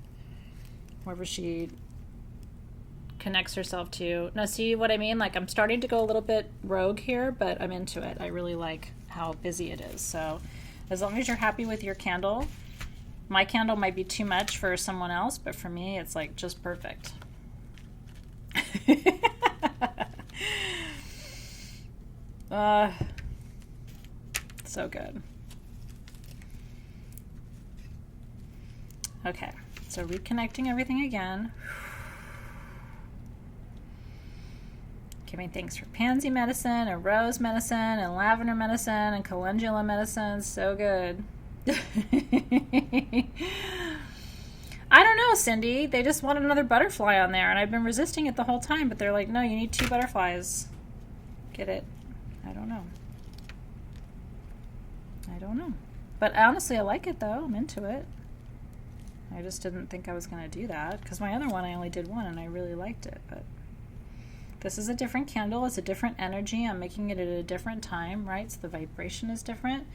connects herself to. Now, see what I mean? Like, I'm starting to go a little bit rogue here, but I'm into it. I really like how busy it is. So as long as you're happy with your candle, my candle might be too much for someone else, but for me, it's like just perfect. So good. Okay, so reconnecting everything again. Giving thanks for pansy medicine and rose medicine and lavender medicine and calendula medicine. So good. I don't know, Cindy. They just want another butterfly on there, and I've been resisting it the whole time, but they're like, no, you need 2 butterflies. Get it? I don't know. But honestly, I like it, though. I'm into it. I just didn't think I was going to do that, because my other one, I only did 1, and I really liked it, but this is a different candle. It's a different energy. I'm making it at a different time, right? So the vibration is different.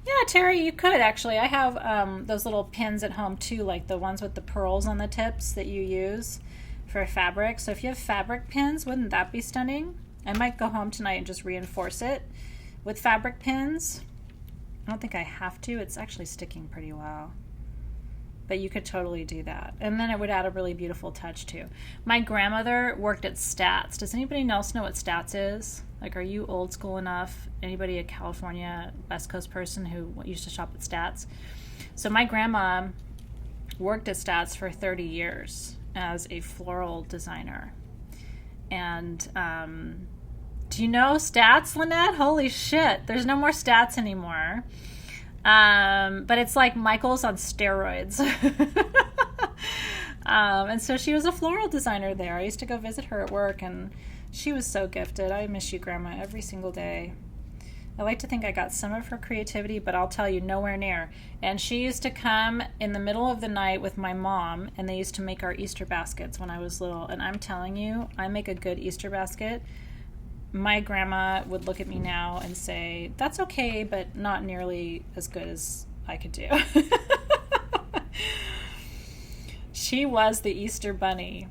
Yeah, Terry, you could actually. I have those little pins at home too, like the ones with the pearls on the tips that you use for fabric. So if you have fabric pins, wouldn't that be stunning? I might go home tonight and just reinforce it with fabric pins. I don't think I have to. It's actually sticking pretty well. But you could totally do that. And then it would add a really beautiful touch too. My grandmother worked at Stats. Does anybody else know what Stats is? Like, are you old school enough? Anybody a California West Coast person who used to shop at Stats? So my grandma worked at Stats for 30 years as a floral designer. And do you know Stats, Lynette? Holy shit. There's no more Stats anymore. But it's like Michael's on steroids. And so she was a floral designer there. I used to go visit her at work, and she was so gifted. I miss you, Grandma, every single day. I like to think I got some of her creativity, but I'll tell you, nowhere near. And she used to come in the middle of the night with my mom, and they used to make our Easter baskets when I was little. And I'm telling you, I make a good Easter basket. My grandma would look at me now and say, that's okay, but not nearly as good as I could do. She was the Easter bunny.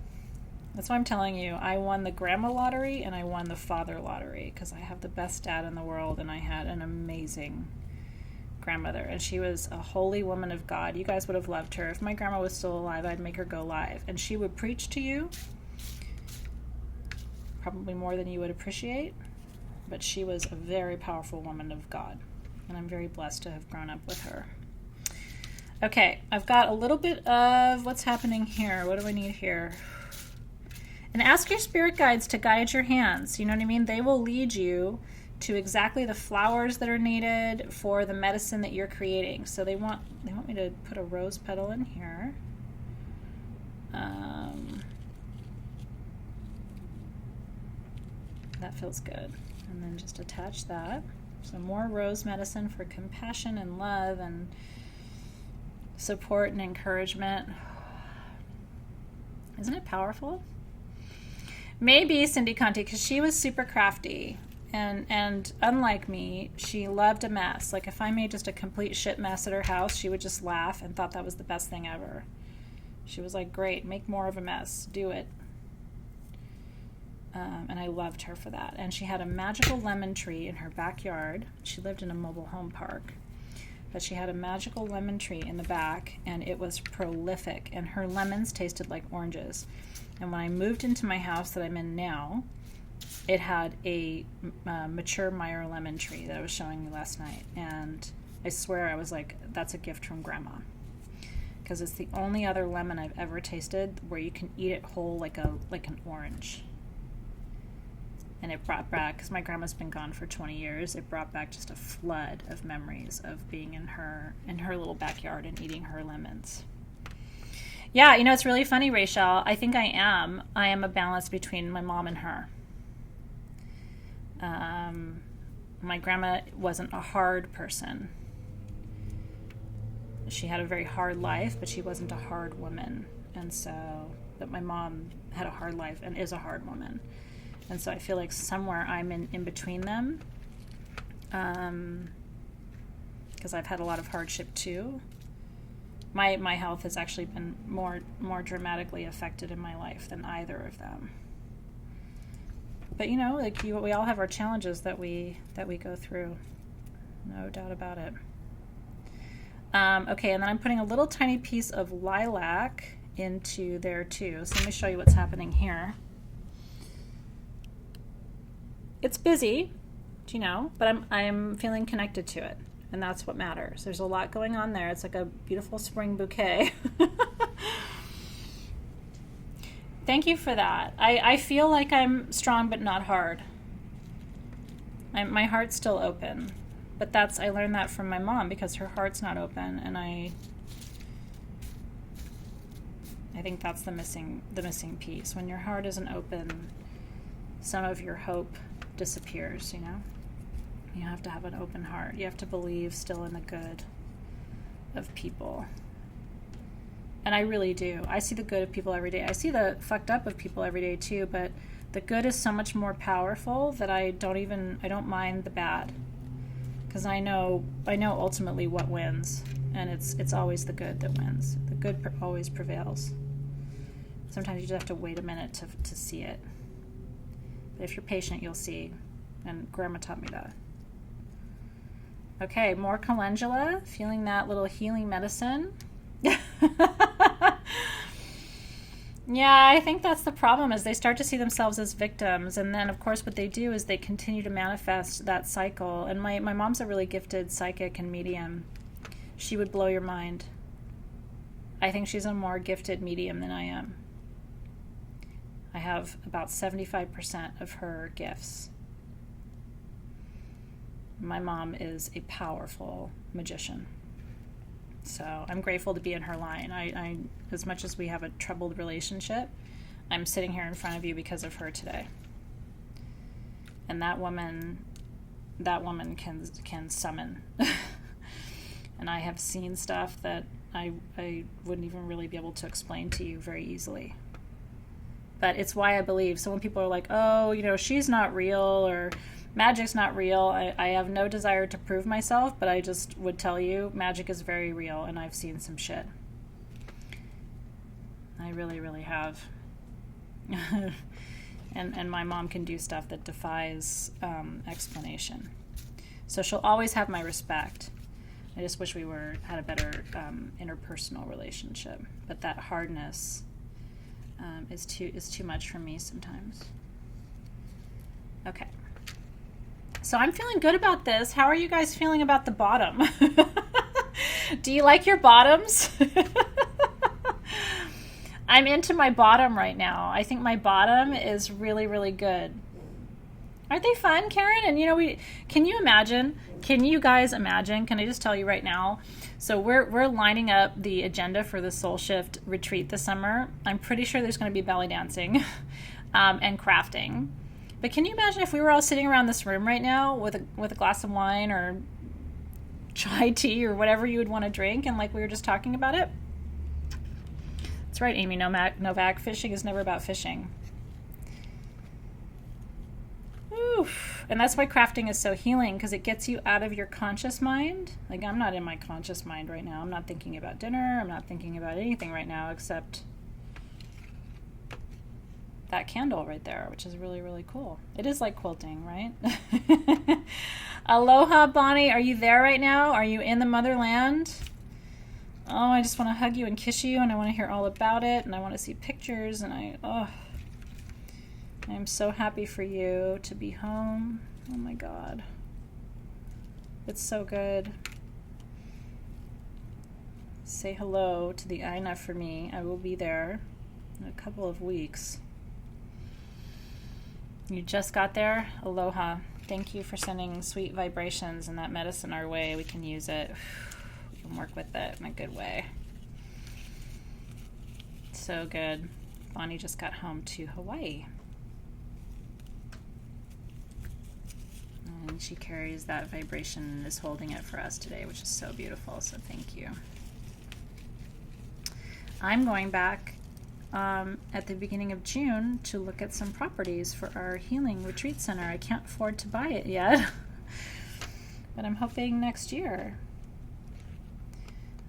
That's why I'm telling you, I won the grandma lottery and I won the father lottery because I have the best dad in the world, and I had an amazing grandmother, and she was a holy woman of God. You guys would have loved her. If my grandma was still alive, I'd make her go live, and she would preach to you. Probably more than you would appreciate, but she was a very powerful woman of God, and I'm very blessed to have grown up with her. Okay, I've got a little bit of what's happening here. What do I need here? And ask your spirit guides to guide your hands. You know what I mean? They will lead you to exactly the flowers that are needed for the medicine that you're creating. So they want me to put a rose petal in here. That feels good. And then just attach that. So more rose medicine for compassion and love and support and encouragement. Isn't it powerful? Maybe Cindy Conti, because she was super crafty. And unlike me, she loved a mess. Like if I made just a complete shit mess at her house, she would just laugh and thought that was the best thing ever. She was like, great, make more of a mess. Do it. And I loved her for that. And she had a magical lemon tree in her backyard. She lived in a mobile home park. But she had a magical lemon tree in the back, and it was prolific. And her lemons tasted like oranges. And when I moved into my house that I'm in now, it had a mature Meyer lemon tree that I was showing you last night. And I swear I was like, that's a gift from Grandma. Because it's the only other lemon I've ever tasted where you can eat it whole like an orange. And it brought back, because my grandma's been gone for 20 years, it brought back just a flood of memories of being in her little backyard and eating her lemons. Yeah, you know, it's really funny, Rachel. I think I am a balance between my mom and her. My grandma wasn't a hard person. She had a very hard life, but she wasn't a hard woman. And so, but my mom had a hard life and is a hard woman. And so I feel like somewhere I'm in between them, because I've had a lot of hardship too. My health has actually been more dramatically affected in my life than either of them. But you know, like we all have our challenges that we go through, no doubt about it. Okay, and then I'm putting a little tiny piece of lilac into there too. So let me show you what's happening here. It's busy, you know, but I'm feeling connected to it, and that's what matters. There's a lot going on there. It's like a beautiful spring bouquet. Thank you for that. I feel like I'm strong but not hard. My heart's still open, but I learned that from my mom because her heart's not open, and I think that's the missing piece. When your heart isn't open, some of your hope disappears, you know? You have to have an open heart. You have to believe still in the good of people. And I really do. I see the good of people every day. I see the fucked up of people every day too, but the good is so much more powerful that I don't mind the bad. Because I know ultimately what wins, and it's always the good that wins. The good always prevails. Sometimes you just have to wait a minute to see it. But if you're patient, you'll see. And Grandma taught me that. Okay, more calendula. Feeling that little healing medicine. Yeah, I think that's the problem, is they start to see themselves as victims. And then, of course, what they do is they continue to manifest that cycle. And my mom's a really gifted psychic and medium. She would blow your mind. I think she's a more gifted medium than I am. I have about 75% of her gifts. My mom is a powerful magician. So I'm grateful to be in her line. I as much as we have a troubled relationship, I'm sitting here in front of you because of her today. And that woman can summon. And I have seen stuff that I wouldn't even really be able to explain to you very easily. But it's why I believe. So when people are like, oh, you know, she's not real or magic's not real, I have no desire to prove myself, but I just would tell you magic is very real, and I've seen some shit. I really, really have. and my mom can do stuff that defies explanation. So she'll always have my respect. I just wish we had a better interpersonal relationship. But that hardness is too much for me sometimes. Okay. So I'm feeling good about this. How are you guys feeling about the bottom? Do you like your bottoms? I'm into my bottom right now. I think my bottom is really, really good. Aren't they fun, Karen? And can you imagine? Can you guys imagine? Can I just tell you right now? So we're lining up the agenda for the Soul Shift retreat this summer. I'm pretty sure there's going to be belly dancing and crafting. But can you imagine if we were all sitting around this room right now with a glass of wine or chai tea or whatever you would want to drink, and like we were just talking about it? That's right, Amy Novak. Fishing is never about fishing. Oof. And that's why crafting is so healing, because it gets you out of your conscious mind. Like, I'm not in my conscious mind right now. I'm not thinking about dinner. I'm not thinking about anything right now except that candle right there, which is really, really cool. It is like quilting, right? Aloha, Bonnie. Are you there right now? Are you in the motherland? Oh, I just want to hug you and kiss you, and I want to hear all about it, and I want to see pictures, and I'm so happy for you to be home. Oh my God. It's so good. Say hello to the Aina for me. I will be there in a couple of weeks. You just got there? Aloha. Thank you for sending sweet vibrations and that medicine our way. We can use it. We can work with it in a good way. So good. Bonnie just got home to Hawaii. And she carries that vibration and is holding it for us today, which is so beautiful. So thank you. I'm going back at the beginning of June to look at some properties for our healing retreat center. I can't afford to buy it yet, but I'm hoping next year.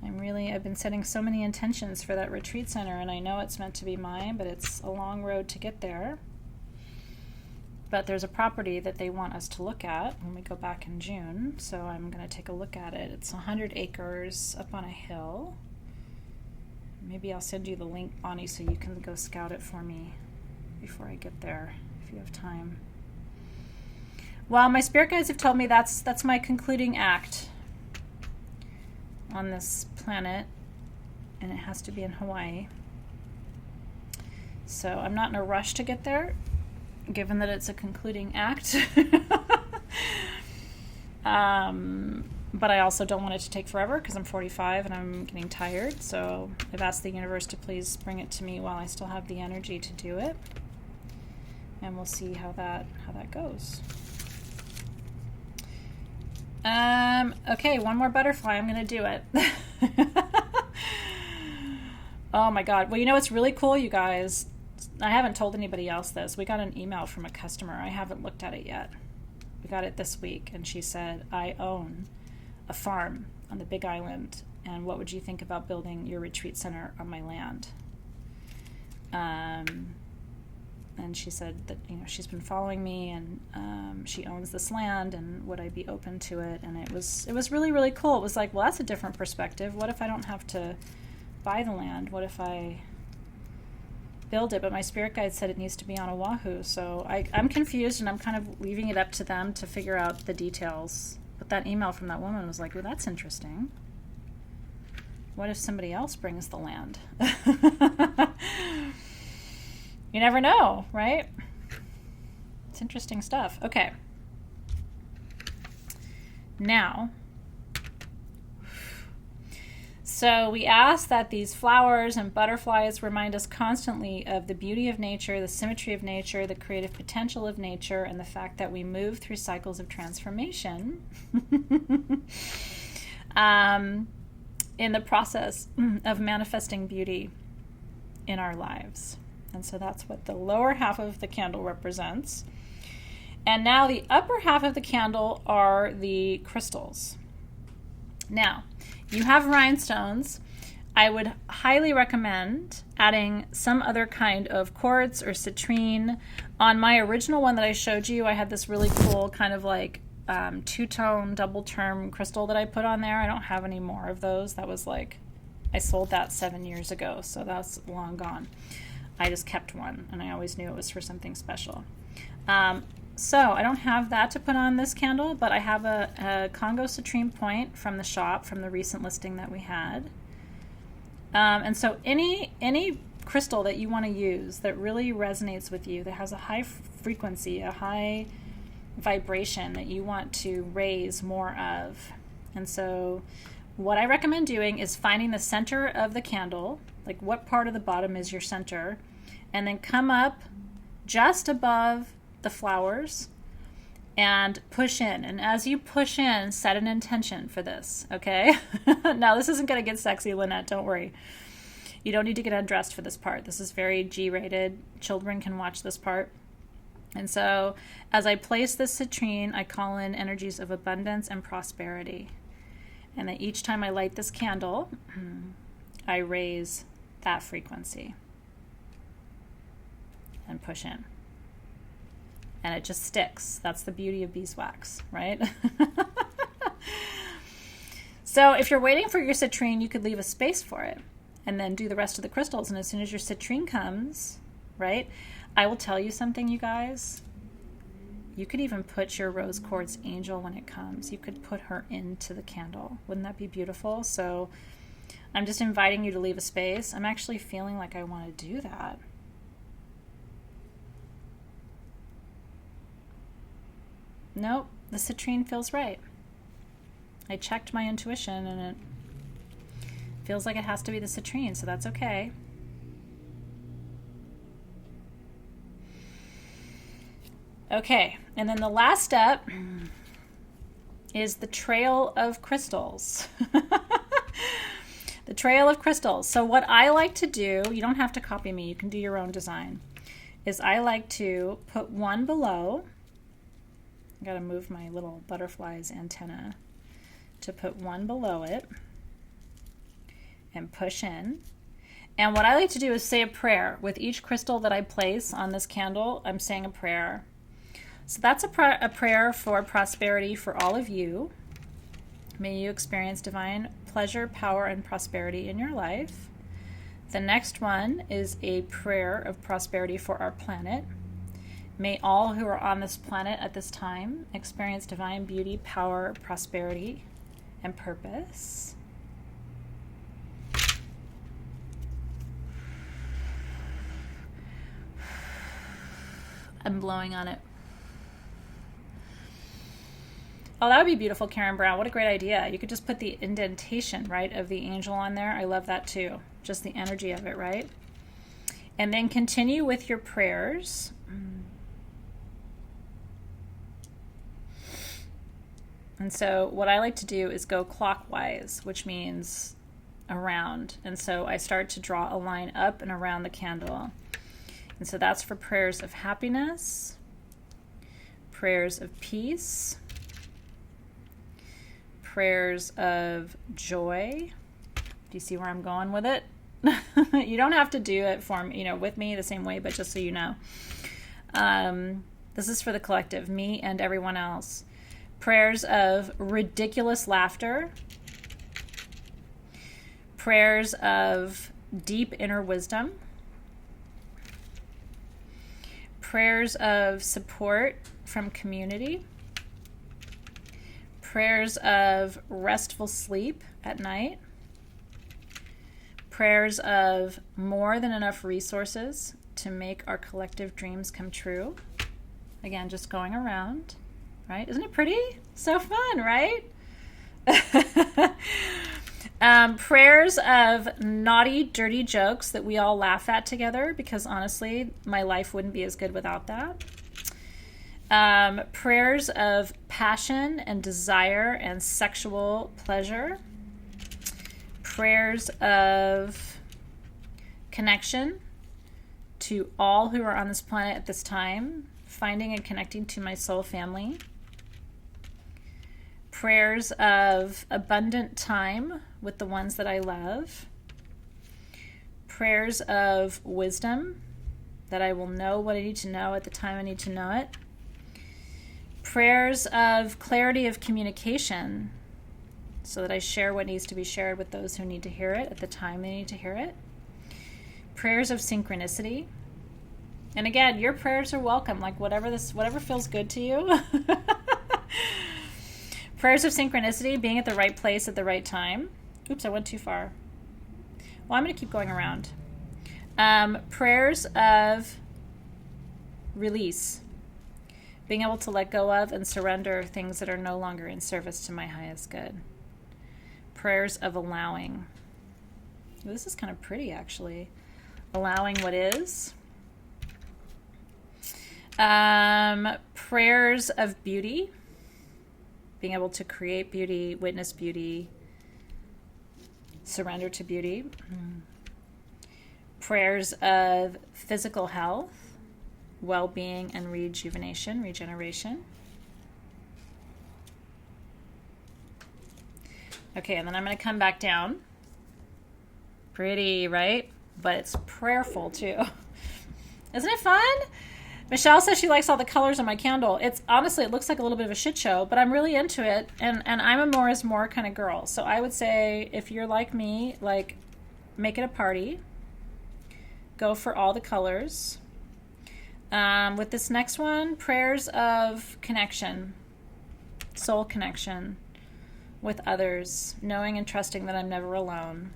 I've been setting so many intentions for that retreat center, and I know it's meant to be mine, but it's a long road to get there. But there's a property that they want us to look at when we go back in June, so I'm going to take a look at it. It's 100 acres up on a hill. Maybe I'll send you the link, Bonnie, so you can go scout it for me before I get there, if you have time. Well, my spirit guides have told me that's my concluding act on this planet, and it has to be in Hawaii. So I'm not in a rush to get there, given that it's a concluding act. But I also don't want it to take forever because I'm 45 and I'm getting tired. So I've asked the universe to please bring it to me while I still have the energy to do it. And we'll see how that goes. Okay, one more butterfly. I'm going to do it. Oh my God. Well, it's really cool, you guys. I haven't told anybody else this. We got an email from a customer. I haven't looked at it yet. We got it this week, and she said, I own a farm on the Big Island, and what would you think about building your retreat center on my land? And she said that she's been following me, and she owns this land, and would I be open to it? And it was really, really cool. It was like, well, that's a different perspective. What if I don't have to buy the land? What if I build it? But my spirit guide said it needs to be on Oahu, so I'm confused, and I'm kind of leaving it up to them to figure out the details. But that email from that woman was like, well, that's interesting. What if somebody else brings the land? You never know, right? It's interesting stuff. Okay. Now, so we ask that these flowers and butterflies remind us constantly of the beauty of nature, the symmetry of nature, the creative potential of nature, and the fact that we move through cycles of transformation in the process of manifesting beauty in our lives. And so that's what the lower half of the candle represents. And now the upper half of the candle are the crystals. Now, you have rhinestones. I would highly recommend adding some other kind of quartz or citrine. On my original one that I showed you, I had this really cool kind of like two-tone double-term crystal that I put on there. I don't have any more of those. That was like, I sold that 7 years ago, so that's long gone. I just kept one, and I always knew it was for something special. So I don't have that to put on this candle, but I have a Congo citrine point from the shop, from the recent listing that we had. And so any crystal that you want to use that really resonates with you, that has a high frequency, a high vibration that you want to raise more of. And so what I recommend doing is finding the center of the candle, like what part of the bottom is your center, and then come up just above the flowers and push in. And as you push in, set an intention for this, okay? Now, this isn't going to get sexy, Lynette, don't worry. You don't need to get undressed for this part. This is very G-rated. Children can watch this part. And so as I place this citrine, I call in energies of abundance and prosperity. And then each time I light this candle, I raise that frequency and push in. And it just sticks. That's the beauty of beeswax, right? So if you're waiting for your citrine, you could leave a space for it and then do the rest of the crystals. And as soon as your citrine comes, right, I will tell you something, you guys. You could even put your rose quartz angel when it comes. You could put her into the candle. Wouldn't that be beautiful? So I'm just inviting you to leave a space. I'm actually feeling like I want to do that. Nope, the citrine feels right. I checked my intuition and it feels like it has to be the citrine, so that's okay. Okay, and then the last step is the trail of crystals. The trail of crystals. So what I like to do, you don't have to copy me, you can do your own design, is I like to put one below. I gotta move my little butterfly's antenna to put one below it and push in. And what I like to do is say a prayer. With each crystal that I place on this candle, I'm saying a prayer. So that's a prayer for prosperity for all of you. May you experience divine pleasure, power, and prosperity in your life. The next one is a prayer of prosperity for our planet. May all who are on this planet at this time experience divine beauty, power, prosperity, and purpose. I'm blowing on it. Oh, that would be beautiful, Karen Brown. What a great idea. You could just put the indentation, right, of the angel on there. I love that too. Just the energy of it, right? And then continue with your prayers. And so what I like to do is go clockwise, which means around. And so I start to draw a line up and around the candle. And so that's for prayers of happiness, prayers of peace, prayers of joy. Do you see where I'm going with it? You don't have to do it for me, with me the same way, but just so you know. This is for the collective, me and everyone else. Prayers of ridiculous laughter, prayers of deep inner wisdom, prayers of support from community, prayers of restful sleep at night, prayers of more than enough resources to make our collective dreams come true. Again, just going around. Right? Isn't it pretty? So fun, right? Prayers of naughty, dirty jokes that we all laugh at together, because honestly, my life wouldn't be as good without that. Prayers of passion and desire and sexual pleasure. Prayers of connection to all who are on this planet at this time, finding and connecting to my soul family. Prayers of abundant time with the ones that I love. Prayers of wisdom, that I will know what I need to know at the time I need to know it. Prayers of clarity of communication, so that I share what needs to be shared with those who need to hear it at the time they need to hear it. Prayers of synchronicity. And again, your prayers are welcome. Like whatever feels good to you. Prayers of synchronicity, being at the right place at the right time. Oops, I went too far. Well, I'm going to keep going around. Prayers of release, being able to let go of and surrender things that are no longer in service to my highest good. Prayers of allowing. This is kind of pretty, actually. Allowing what is. Prayers of beauty, being able to create beauty, witness beauty, surrender to beauty. Prayers of physical health, well-being, and regeneration. Okay, and then I'm going to come back down. Pretty, right? But it's prayerful too. Isn't it fun? Michelle says she likes all the colors on my candle. It's honestly, it looks like a little bit of a shit show, but I'm really into it, and I'm a more is more kind of girl. So I would say if you're like me, like, make it a party. Go for all the colors. With this next one, prayers of connection, soul connection with others, knowing and trusting that I'm never alone.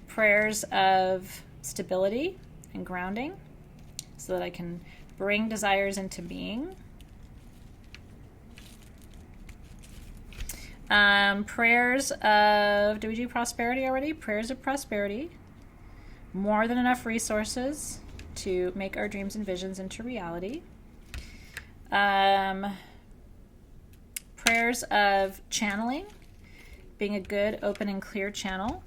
Prayers of stability and grounding, so that I can bring desires into being. Prayers of, did we do prosperity already? Prayers of prosperity. More than enough resources to make our dreams and visions into reality. Prayers of channeling, being a good, open, and clear channel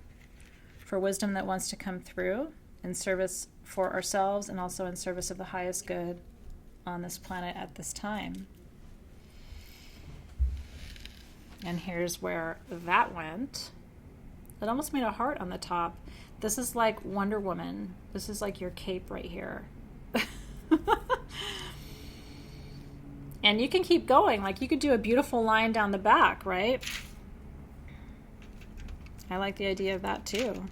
for wisdom that wants to come through in service for ourselves and also in service of the highest good on this planet at this time. And here's where that went. It almost made a heart on the top. This is like Wonder Woman. This is like your cape right here. And you can keep going. Like you could do a beautiful line down the back, right? I like the idea of that too.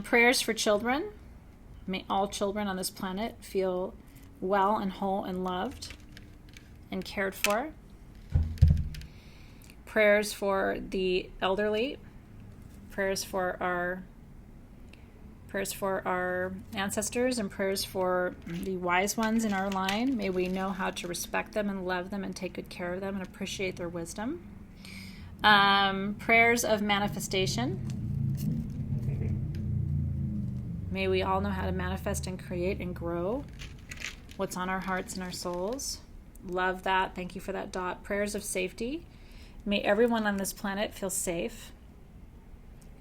Prayers for children. May all children on this planet feel well and whole and loved and cared for. Prayers for the elderly. Prayers for our ancestors, and prayers for the wise ones in our line. May we know how to respect them and love them and take good care of them and appreciate their wisdom. Prayers of manifestation. May we all know how to manifest and create and grow what's on our hearts and our souls. Love that. Thank you for that dot. Prayers of safety. May everyone on this planet feel safe,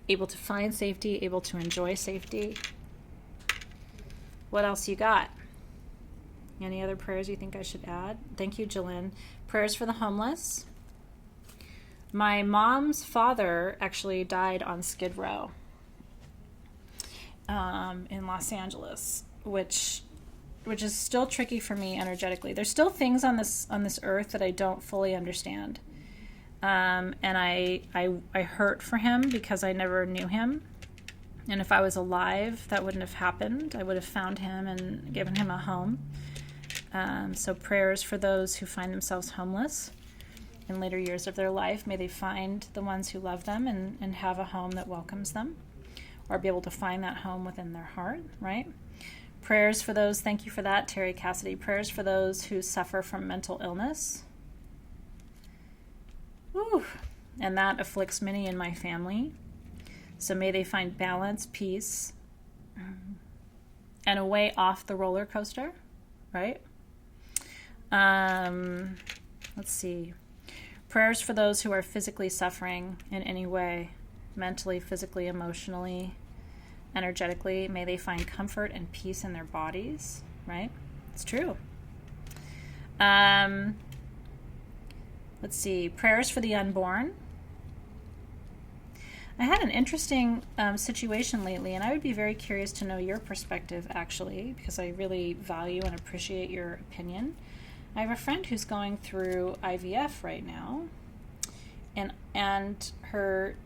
able to find safety, able to enjoy safety. What else you got? Any other prayers you think I should add? Thank you, Jalen. Prayers for the homeless. My mom's father actually died on Skid Row in Los Angeles, which is still tricky for me energetically. There's still things on this earth that I don't fully understand. And I hurt for him because I never knew him. And if I was alive, that wouldn't have happened. I would have found him and given him a home. So prayers for those who find themselves homeless in later years of their life. May they find the ones who love them and have a home that welcomes them, or be able to find that home within their heart, right? Prayers for those, thank you for that, Terry Cassidy. Prayers for those who suffer from mental illness. Whew. And that afflicts many in my family. So may they find balance, peace, and a way off the roller coaster, right? Let's see. Prayers for those who are physically suffering in any way, mentally, physically, emotionally, energetically. May they find comfort and peace in their bodies, right? It's true. Let's see. Prayers for the unborn. I had an interesting situation lately, and I would be very curious to know your perspective, actually, because I really value and appreciate your opinion. I have a friend who's going through IVF right now, and her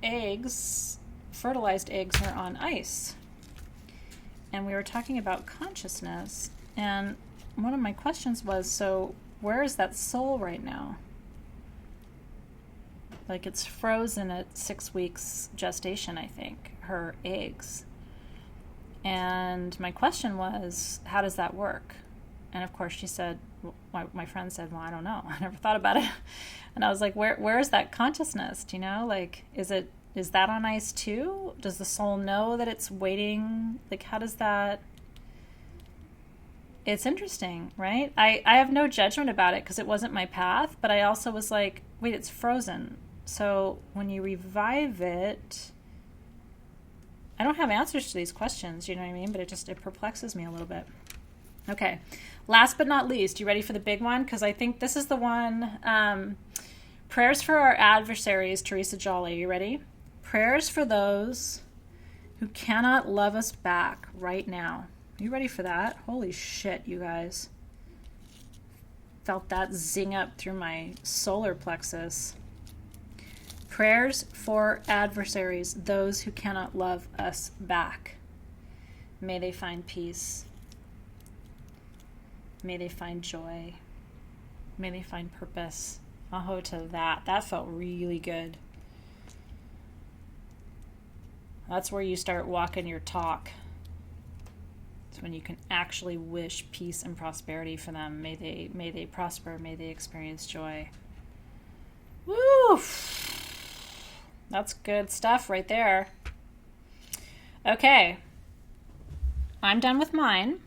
eggs, fertilized eggs, are on ice. and we were talking about consciousness. And one of my questions was, so where is that soul right now? Like, it's frozen at 6 weeks gestation, I think, her eggs. And my question was, how does that work? And of course she said, my friend said, well, I don't know. I never thought about it. And I was like, where is that consciousness? Do you know? Like, is that on ice too? Does the soul know that it's waiting? Like, how does that... It's interesting, right? I have no judgment about it because it wasn't my path, but I also was like, wait, it's frozen. So when you revive it, I don't have answers to these questions, you know what I mean? But it perplexes me a little bit. Okay, last but not least, you ready for the big one? Because I think this is the one. Prayers for our adversaries, Teresa Jolly. You ready? Prayers for those who cannot love us back right now. You ready for that? Holy shit, you guys. Felt that zing up through my solar plexus. Prayers for adversaries, those who cannot love us back. May they find peace. May they find joy. May they find purpose. Aho to that. That felt really good. That's where you start walking your talk. It's when you can actually wish peace and prosperity for them. May they prosper. May they experience joy. Woo! That's good stuff right there. Okay. I'm done with mine.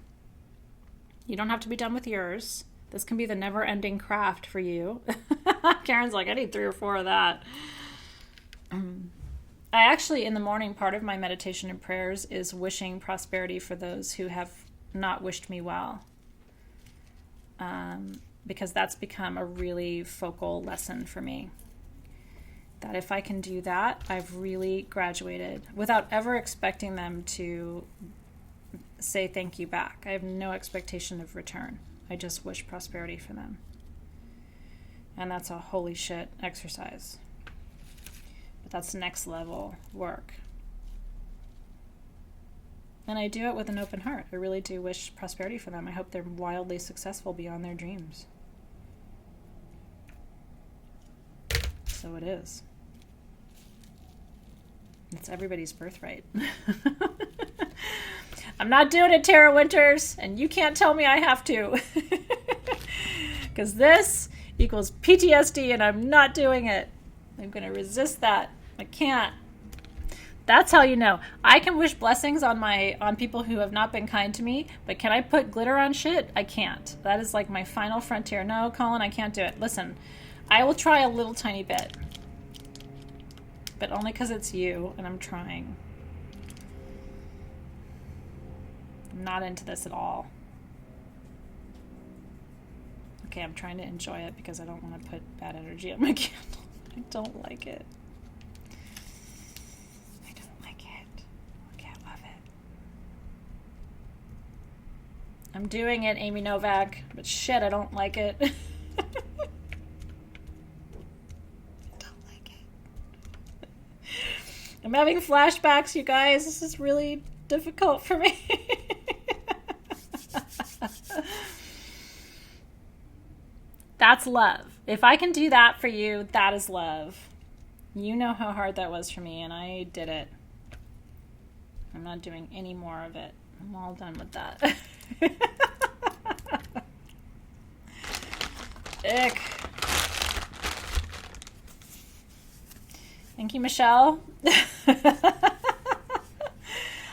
You don't have to be done with yours. This can be the never-ending craft for you. Karen's like, I need 3 or 4 of that. I actually, in the morning, part of my meditation and prayers is wishing prosperity for those who have not wished me well. Because that's become a really focal lesson for me. That if I can do that, I've really graduated without ever expecting them to say thank you back. I have no expectation of return. I just wish prosperity for them. And that's a holy shit exercise. But that's next level work. And I do it with an open heart. I really do wish prosperity for them. I hope they're wildly successful beyond their dreams. So it is. It's everybody's birthright. I'm not doing it, Tara Winters, and you can't tell me I have to. Because this equals PTSD, and I'm not doing it. I'm going to resist that. I can't. That's how you know. I can wish blessings on people who have not been kind to me, but can I put glitter on shit? I can't. That is like my final frontier. No, Colin, I can't do it. Listen, I will try a little tiny bit. But only because it's you, and I'm trying. I'm not into this at all. Okay, I'm trying to enjoy it because I don't want to put bad energy on my candle. I don't like it. I don't like it. I can't love it. I'm doing it, Amy Novak, but shit, I don't like it. I'm having flashbacks, you guys. This is really difficult for me. That's love. If I can do that for you, that is love. You know how hard that was for me, and I did it. I'm not doing any more of it. I'm all done with that. Ick. Thank you, Michelle.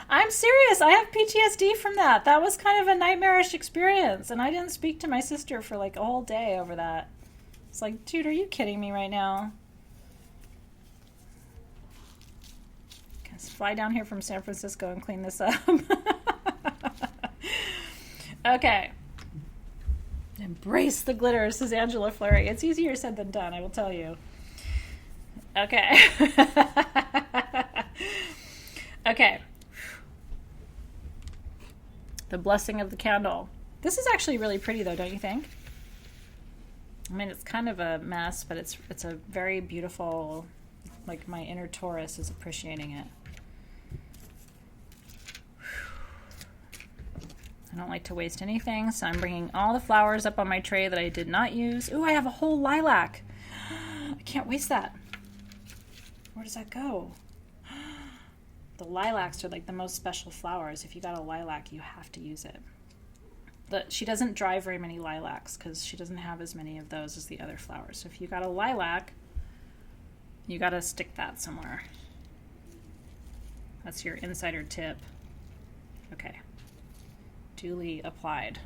I'm serious. I have PTSD from that. That was kind of a nightmarish experience. And I didn't speak to my sister for like a whole day over that. It's like, dude, are you kidding me right now? Let's fly down here from San Francisco and clean this up. Okay. Embrace the glitter, says Angela Fleury. It's easier said than done, I will tell you. Okay. Okay. The blessing of the candle. This is actually really pretty, though, don't you think? I mean, it's kind of a mess, but it's a very beautiful, like my inner Taurus is appreciating it. I don't like to waste anything, so I'm bringing all the flowers up on my tray that I did not use. Ooh, I have a whole lilac. I can't waste that. Where does that go? The lilacs are like the most special flowers. If you got a lilac, you have to use it. She doesn't dry very many lilacs because she doesn't have as many of those as the other flowers. So if you got a lilac, you got to stick that somewhere. That's your insider tip. Okay. Duly applied.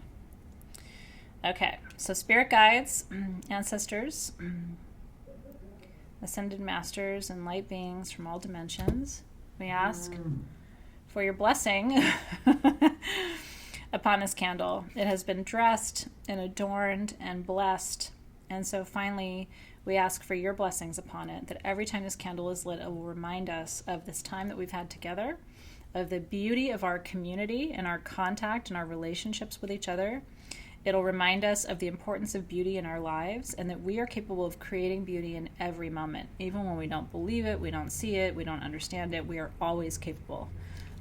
Okay, so spirit guides, ancestors, ascended masters, and light beings from all dimensions, we ask for your blessing upon this candle. It has been dressed and adorned and blessed. And so finally, we ask for your blessings upon it, that every time this candle is lit, it will remind us of this time that we've had together, of the beauty of our community and our contact and our relationships with each other. It'll remind us of the importance of beauty in our lives and that we are capable of creating beauty in every moment. Even when we don't believe it, we don't see it, we don't understand it, we are always capable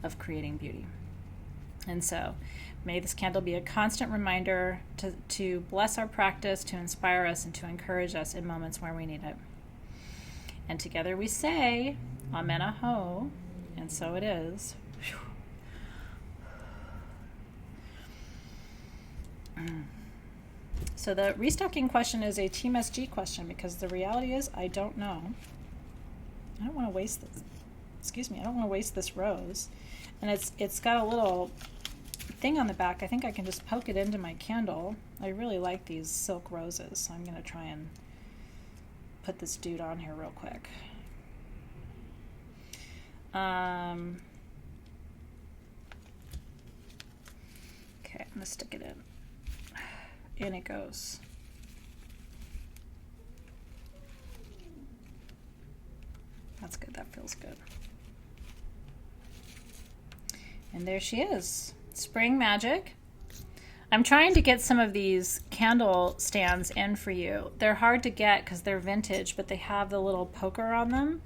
of creating beauty. And so may this candle be a constant reminder to bless our practice, to inspire us, and to encourage us in moments where we need it. And together we say, Amen Aho, and so it is. So the restocking question is a Team SG question because the reality is I don't know. I don't want to waste this. I don't want to waste this rose. And it's got a little thing on the back. I think I can just poke it into my candle. I really like these silk roses, so I'm going to try and put this dude on here real quick. Okay, I'm going to stick it in. In it goes. That's good. That feels good. And there she is. Spring Magic. I'm trying to get some of these candle stands in for you. They're hard to get because they're vintage, but they have the little poker on them.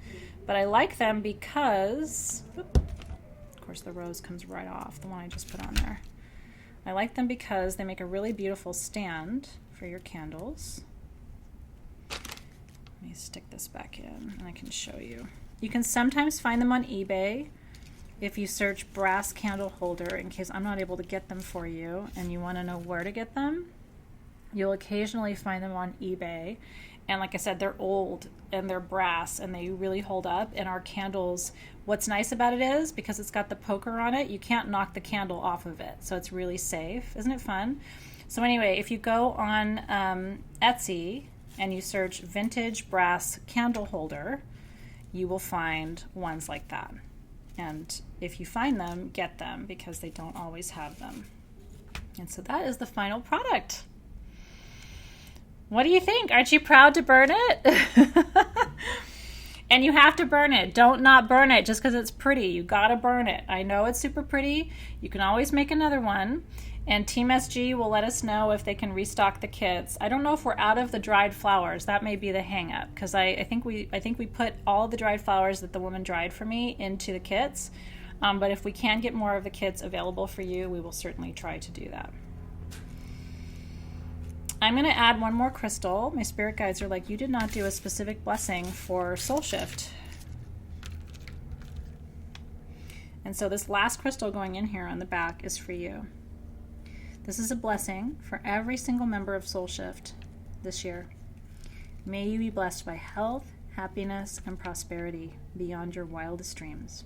But I like them because, of course, the rose comes right off, the one I just put on there. I like them because they make a really beautiful stand for your candles. Let me stick this back in and I can show you. You can sometimes find them on eBay if you search brass candle holder, in case I'm not able to get them for you and you want to know where to get them. You'll occasionally find them on eBay. And like I said, they're old and they're brass and they really hold up. And our candles, what's nice about it is because it's got the poker on it, you can't knock the candle off of it. So it's really safe. Isn't it fun? So anyway, if you go on Etsy and you search vintage brass candle holder, you will find ones like that. And if you find them, get them because they don't always have them. And so that is the final product. What do you think? Aren't you proud to burn it? And you have to burn it. Don't not burn it just because it's pretty. You gotta burn it. I know it's super pretty. You can always make another one. And Team SG will let us know if they can restock the kits. I don't know if we're out of the dried flowers. That may be the hang up because I think we put all the dried flowers that the woman dried for me into the kits. But if we can get more of the kits available for you, we will certainly try to do that. I'm going to add one more crystal. My spirit guides are like, you did not do a specific blessing for Soul Shift. And so this last crystal going in here on the back is for you. This is a blessing for every single member of Soul Shift this year. May you be blessed by health, happiness, and prosperity beyond your wildest dreams.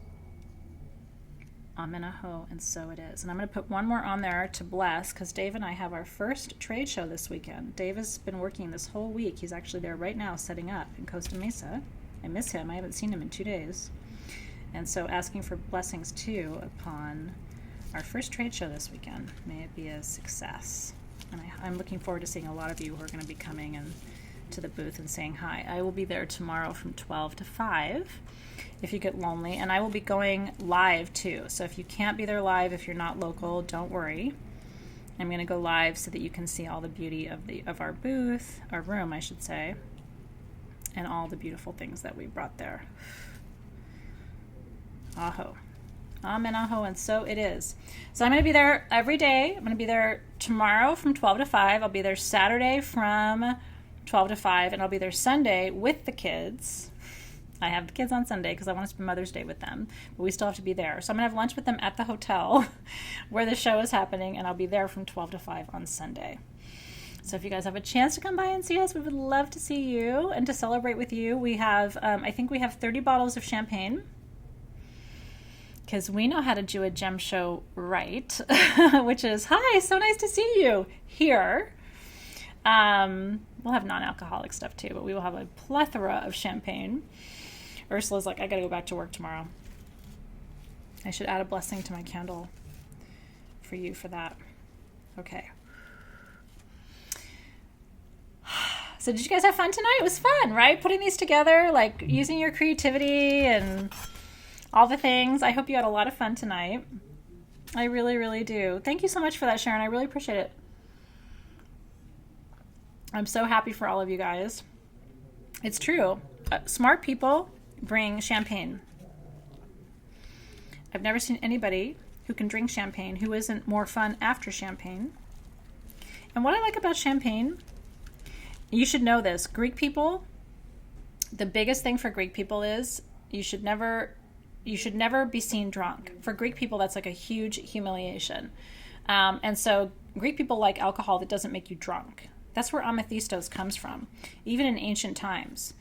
Amen Aho, and so it is. And I'm going to put one more on there to bless because Dave and I have our first trade show this weekend. Dave has been working this whole week. He's actually there right now setting up in Costa Mesa. I miss him. I haven't seen him in 2 days. And so asking for blessings too upon our first trade show this weekend. May it be a success. And I'm looking forward to seeing a lot of you who are going to be coming and to the booth and saying hi. I will be there tomorrow from 12 to 5 if you get lonely, and I will be going live too. So if you can't be there live, if you're not local, don't worry. I'm going to go live so that you can see all the beauty of our booth, our room, I should say, and all the beautiful things that we brought there. Aho. Amen, aho, and so it is. So I'm going to be there every day. I'm going to be there tomorrow from 12 to 5. I'll be there Saturday from 12 to 5, and I'll be there Sunday with the kids. I have the kids on Sunday because I want to spend Mother's Day with them, but we still have to be there. So I'm going to have lunch with them at the hotel where the show is happening, and I'll be there from 12 to 5 on Sunday. So if you guys have a chance to come by and see us, we would love to see you and to celebrate with you. We have, I think we have 30 bottles of champagne, because we know how to do a gem show right, which is, hi, so nice to see you here. We'll have non-alcoholic stuff too, but we will have a plethora of champagne. Ursula's like, I gotta go back to work tomorrow. I should add a blessing to my candle for you for that. Okay. So did you guys have fun tonight? It was fun, right? Putting these together, like using your creativity and all the things. I hope you had a lot of fun tonight. I really, really do. Thank you so much for that, Sharon. I really appreciate it. I'm so happy for all of you guys. It's true. Smart people bring champagne. I've never seen anybody who can drink champagne who isn't more fun after champagne. And what I like about champagne, you should know this. Greek people, the biggest thing for Greek people is you should never be seen drunk. For Greek people, that's like a huge humiliation. And so Greek people like alcohol that doesn't make you drunk. That's where amethistos comes from, even in ancient times.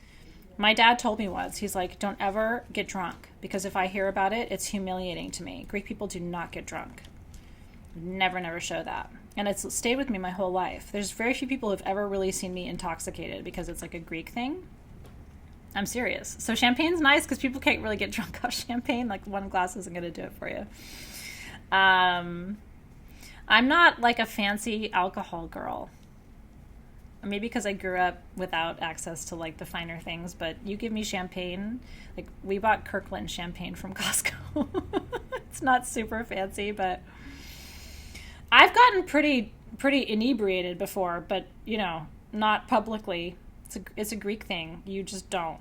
My dad told me once, he's like, don't ever get drunk, because if I hear about it, it's humiliating to me. Greek people do not get drunk. Never show that. And it's stayed with me my whole life. There's very few people who've ever really seen me intoxicated because it's like a Greek thing. I'm serious. So champagne's nice because people can't really get drunk off champagne. Like one glass isn't going to do it for you. I'm not like a fancy alcohol girl. Maybe because I grew up without access to like the finer things, but you give me champagne, like we bought Kirkland champagne from Costco. It's not super fancy, but I've gotten pretty inebriated before, but you know, not publicly. It's a Greek thing. You just don't.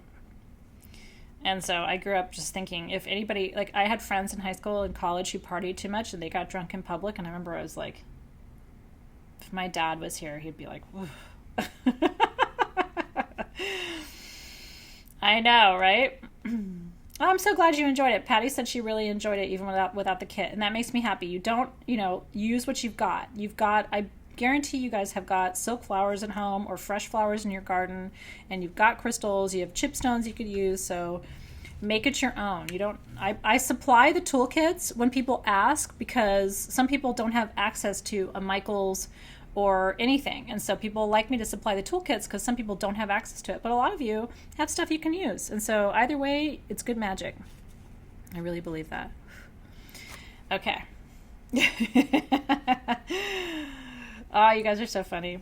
And so I grew up just thinking, if anybody, like I had friends in high school and college who partied too much and they got drunk in public, and I remember I was like, if my dad was here, he'd be like, I know, right? I'm so glad you enjoyed it. Patty said she really enjoyed it even without the kit, and that makes me happy. You don't, use what you've got. I guarantee you guys have got silk flowers at home or fresh flowers in your garden, and you've got crystals, you have chipstones you could use, so make it your own. I supply the toolkits when people ask, because some people don't have access to a Michaels or anything, and so people like me to supply the toolkits because some people don't have access to it, but a lot of you have stuff you can use, and so either way, it's good magic. I really believe that. Okay. Oh, you guys are so funny.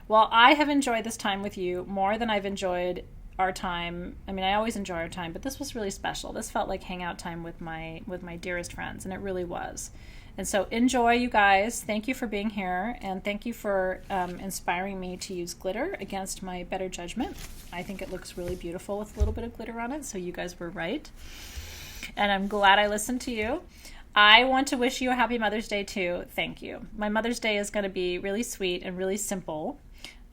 Well, I have enjoyed this time with you more than I've enjoyed our time. I mean, I always enjoy our time, but this was really special. This felt like hangout time with my dearest friends, and it really was. And so enjoy, you guys. Thank you for being here, and thank you for inspiring me to use glitter against my better judgment. I think it looks really beautiful with a little bit of glitter on it, so you guys were right. And I'm glad I listened to you. I want to wish you a happy Mother's Day, too. Thank you. My Mother's Day is going to be really sweet and really simple,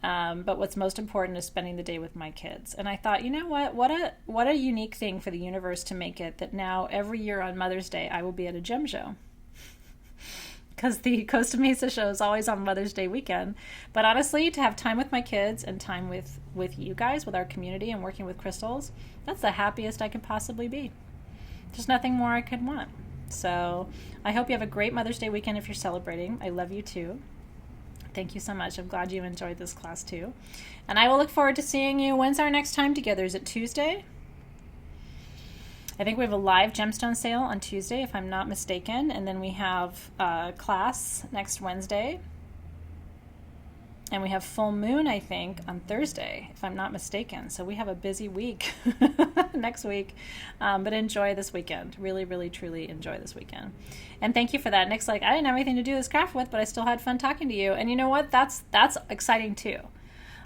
but what's most important is spending the day with my kids. And I thought, you know what a unique thing for the universe to make it that now every year on Mother's Day I will be at a gem show. Because the Costa Mesa show is always on Mother's Day weekend. But honestly, to have time with my kids and time with you guys, with our community and working with crystals, that's the happiest I could possibly be. There's nothing more I could want. So I hope you have a great Mother's Day weekend if you're celebrating. I love you too. Thank you so much. I'm glad you enjoyed this class too. And I will look forward to seeing you. When's our next time together? Is it Tuesday? I think we have a live gemstone sale on Tuesday, if I'm not mistaken. And then we have a class next Wednesday. And we have full moon, I think, on Thursday, if I'm not mistaken. So we have a busy week next week. But enjoy this weekend. Really, really, truly enjoy this weekend. And thank you for that. Nick's like, I didn't have anything to do this craft with, but I still had fun talking to you. And you know what? That's exciting too.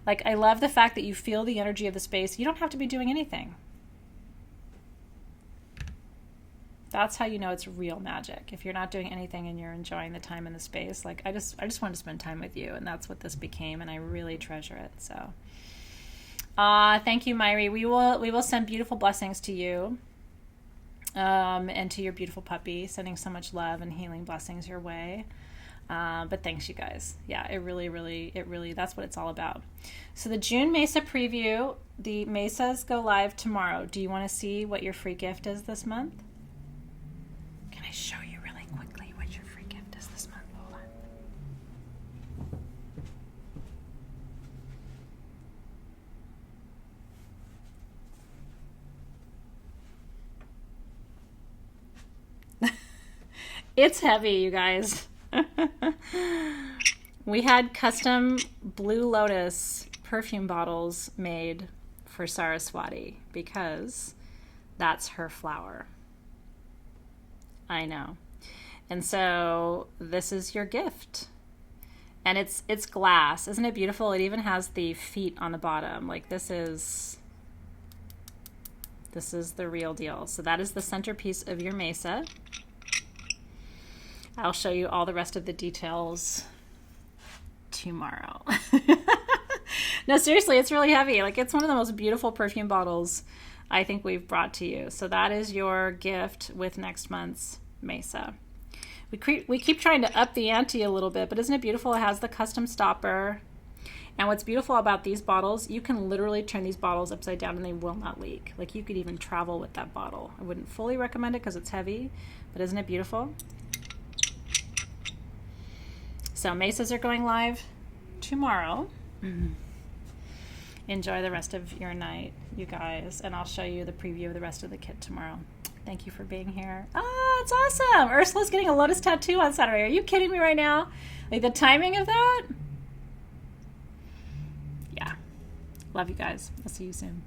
Like, I love the fact that you feel the energy of the space. You don't have to be doing anything. That's how you know it's real magic. If you're not doing anything and you're enjoying the time and the space, like I just wanted to spend time with you, and that's what this became, and I really treasure it. So, thank you, Myri. We will send beautiful blessings to you, and to your beautiful puppy. Sending so much love and healing blessings your way. But thanks, you guys. Yeah, it really, that's what it's all about. So the June Mesa preview, the Mesas go live tomorrow. Do you want to see what your free gift is this month? Can I show you really quickly what your free gift is this month? Hold on. It's heavy, you guys. We had custom Blue Lotus perfume bottles made for Saraswati because that's her flower. I know. And so this is your gift. And it's glass. Isn't it beautiful? It even has the feet on the bottom. Like this is the real deal. So that is the centerpiece of your Mesa. I'll show you all the rest of the details tomorrow. No, seriously, it's really heavy. Like it's one of the most beautiful perfume bottles I think we've brought to you. So that is your gift with next month's Mesa. We keep trying to up the ante a little bit, but isn't it beautiful? It has the custom stopper. And what's beautiful about these bottles, you can literally turn these bottles upside down and they will not leak. Like you could even travel with that bottle. I wouldn't fully recommend it because it's heavy, but isn't it beautiful? So Mesas are going live tomorrow. Mm-hmm. Enjoy the rest of your night, you guys, and I'll show you the preview of the rest of the kit tomorrow. Thank you for being here. Oh, it's awesome. Ursula's getting a lotus tattoo on Saturday. Are you kidding me right now? Like the timing of that? Yeah. Love you guys. I'll see you soon.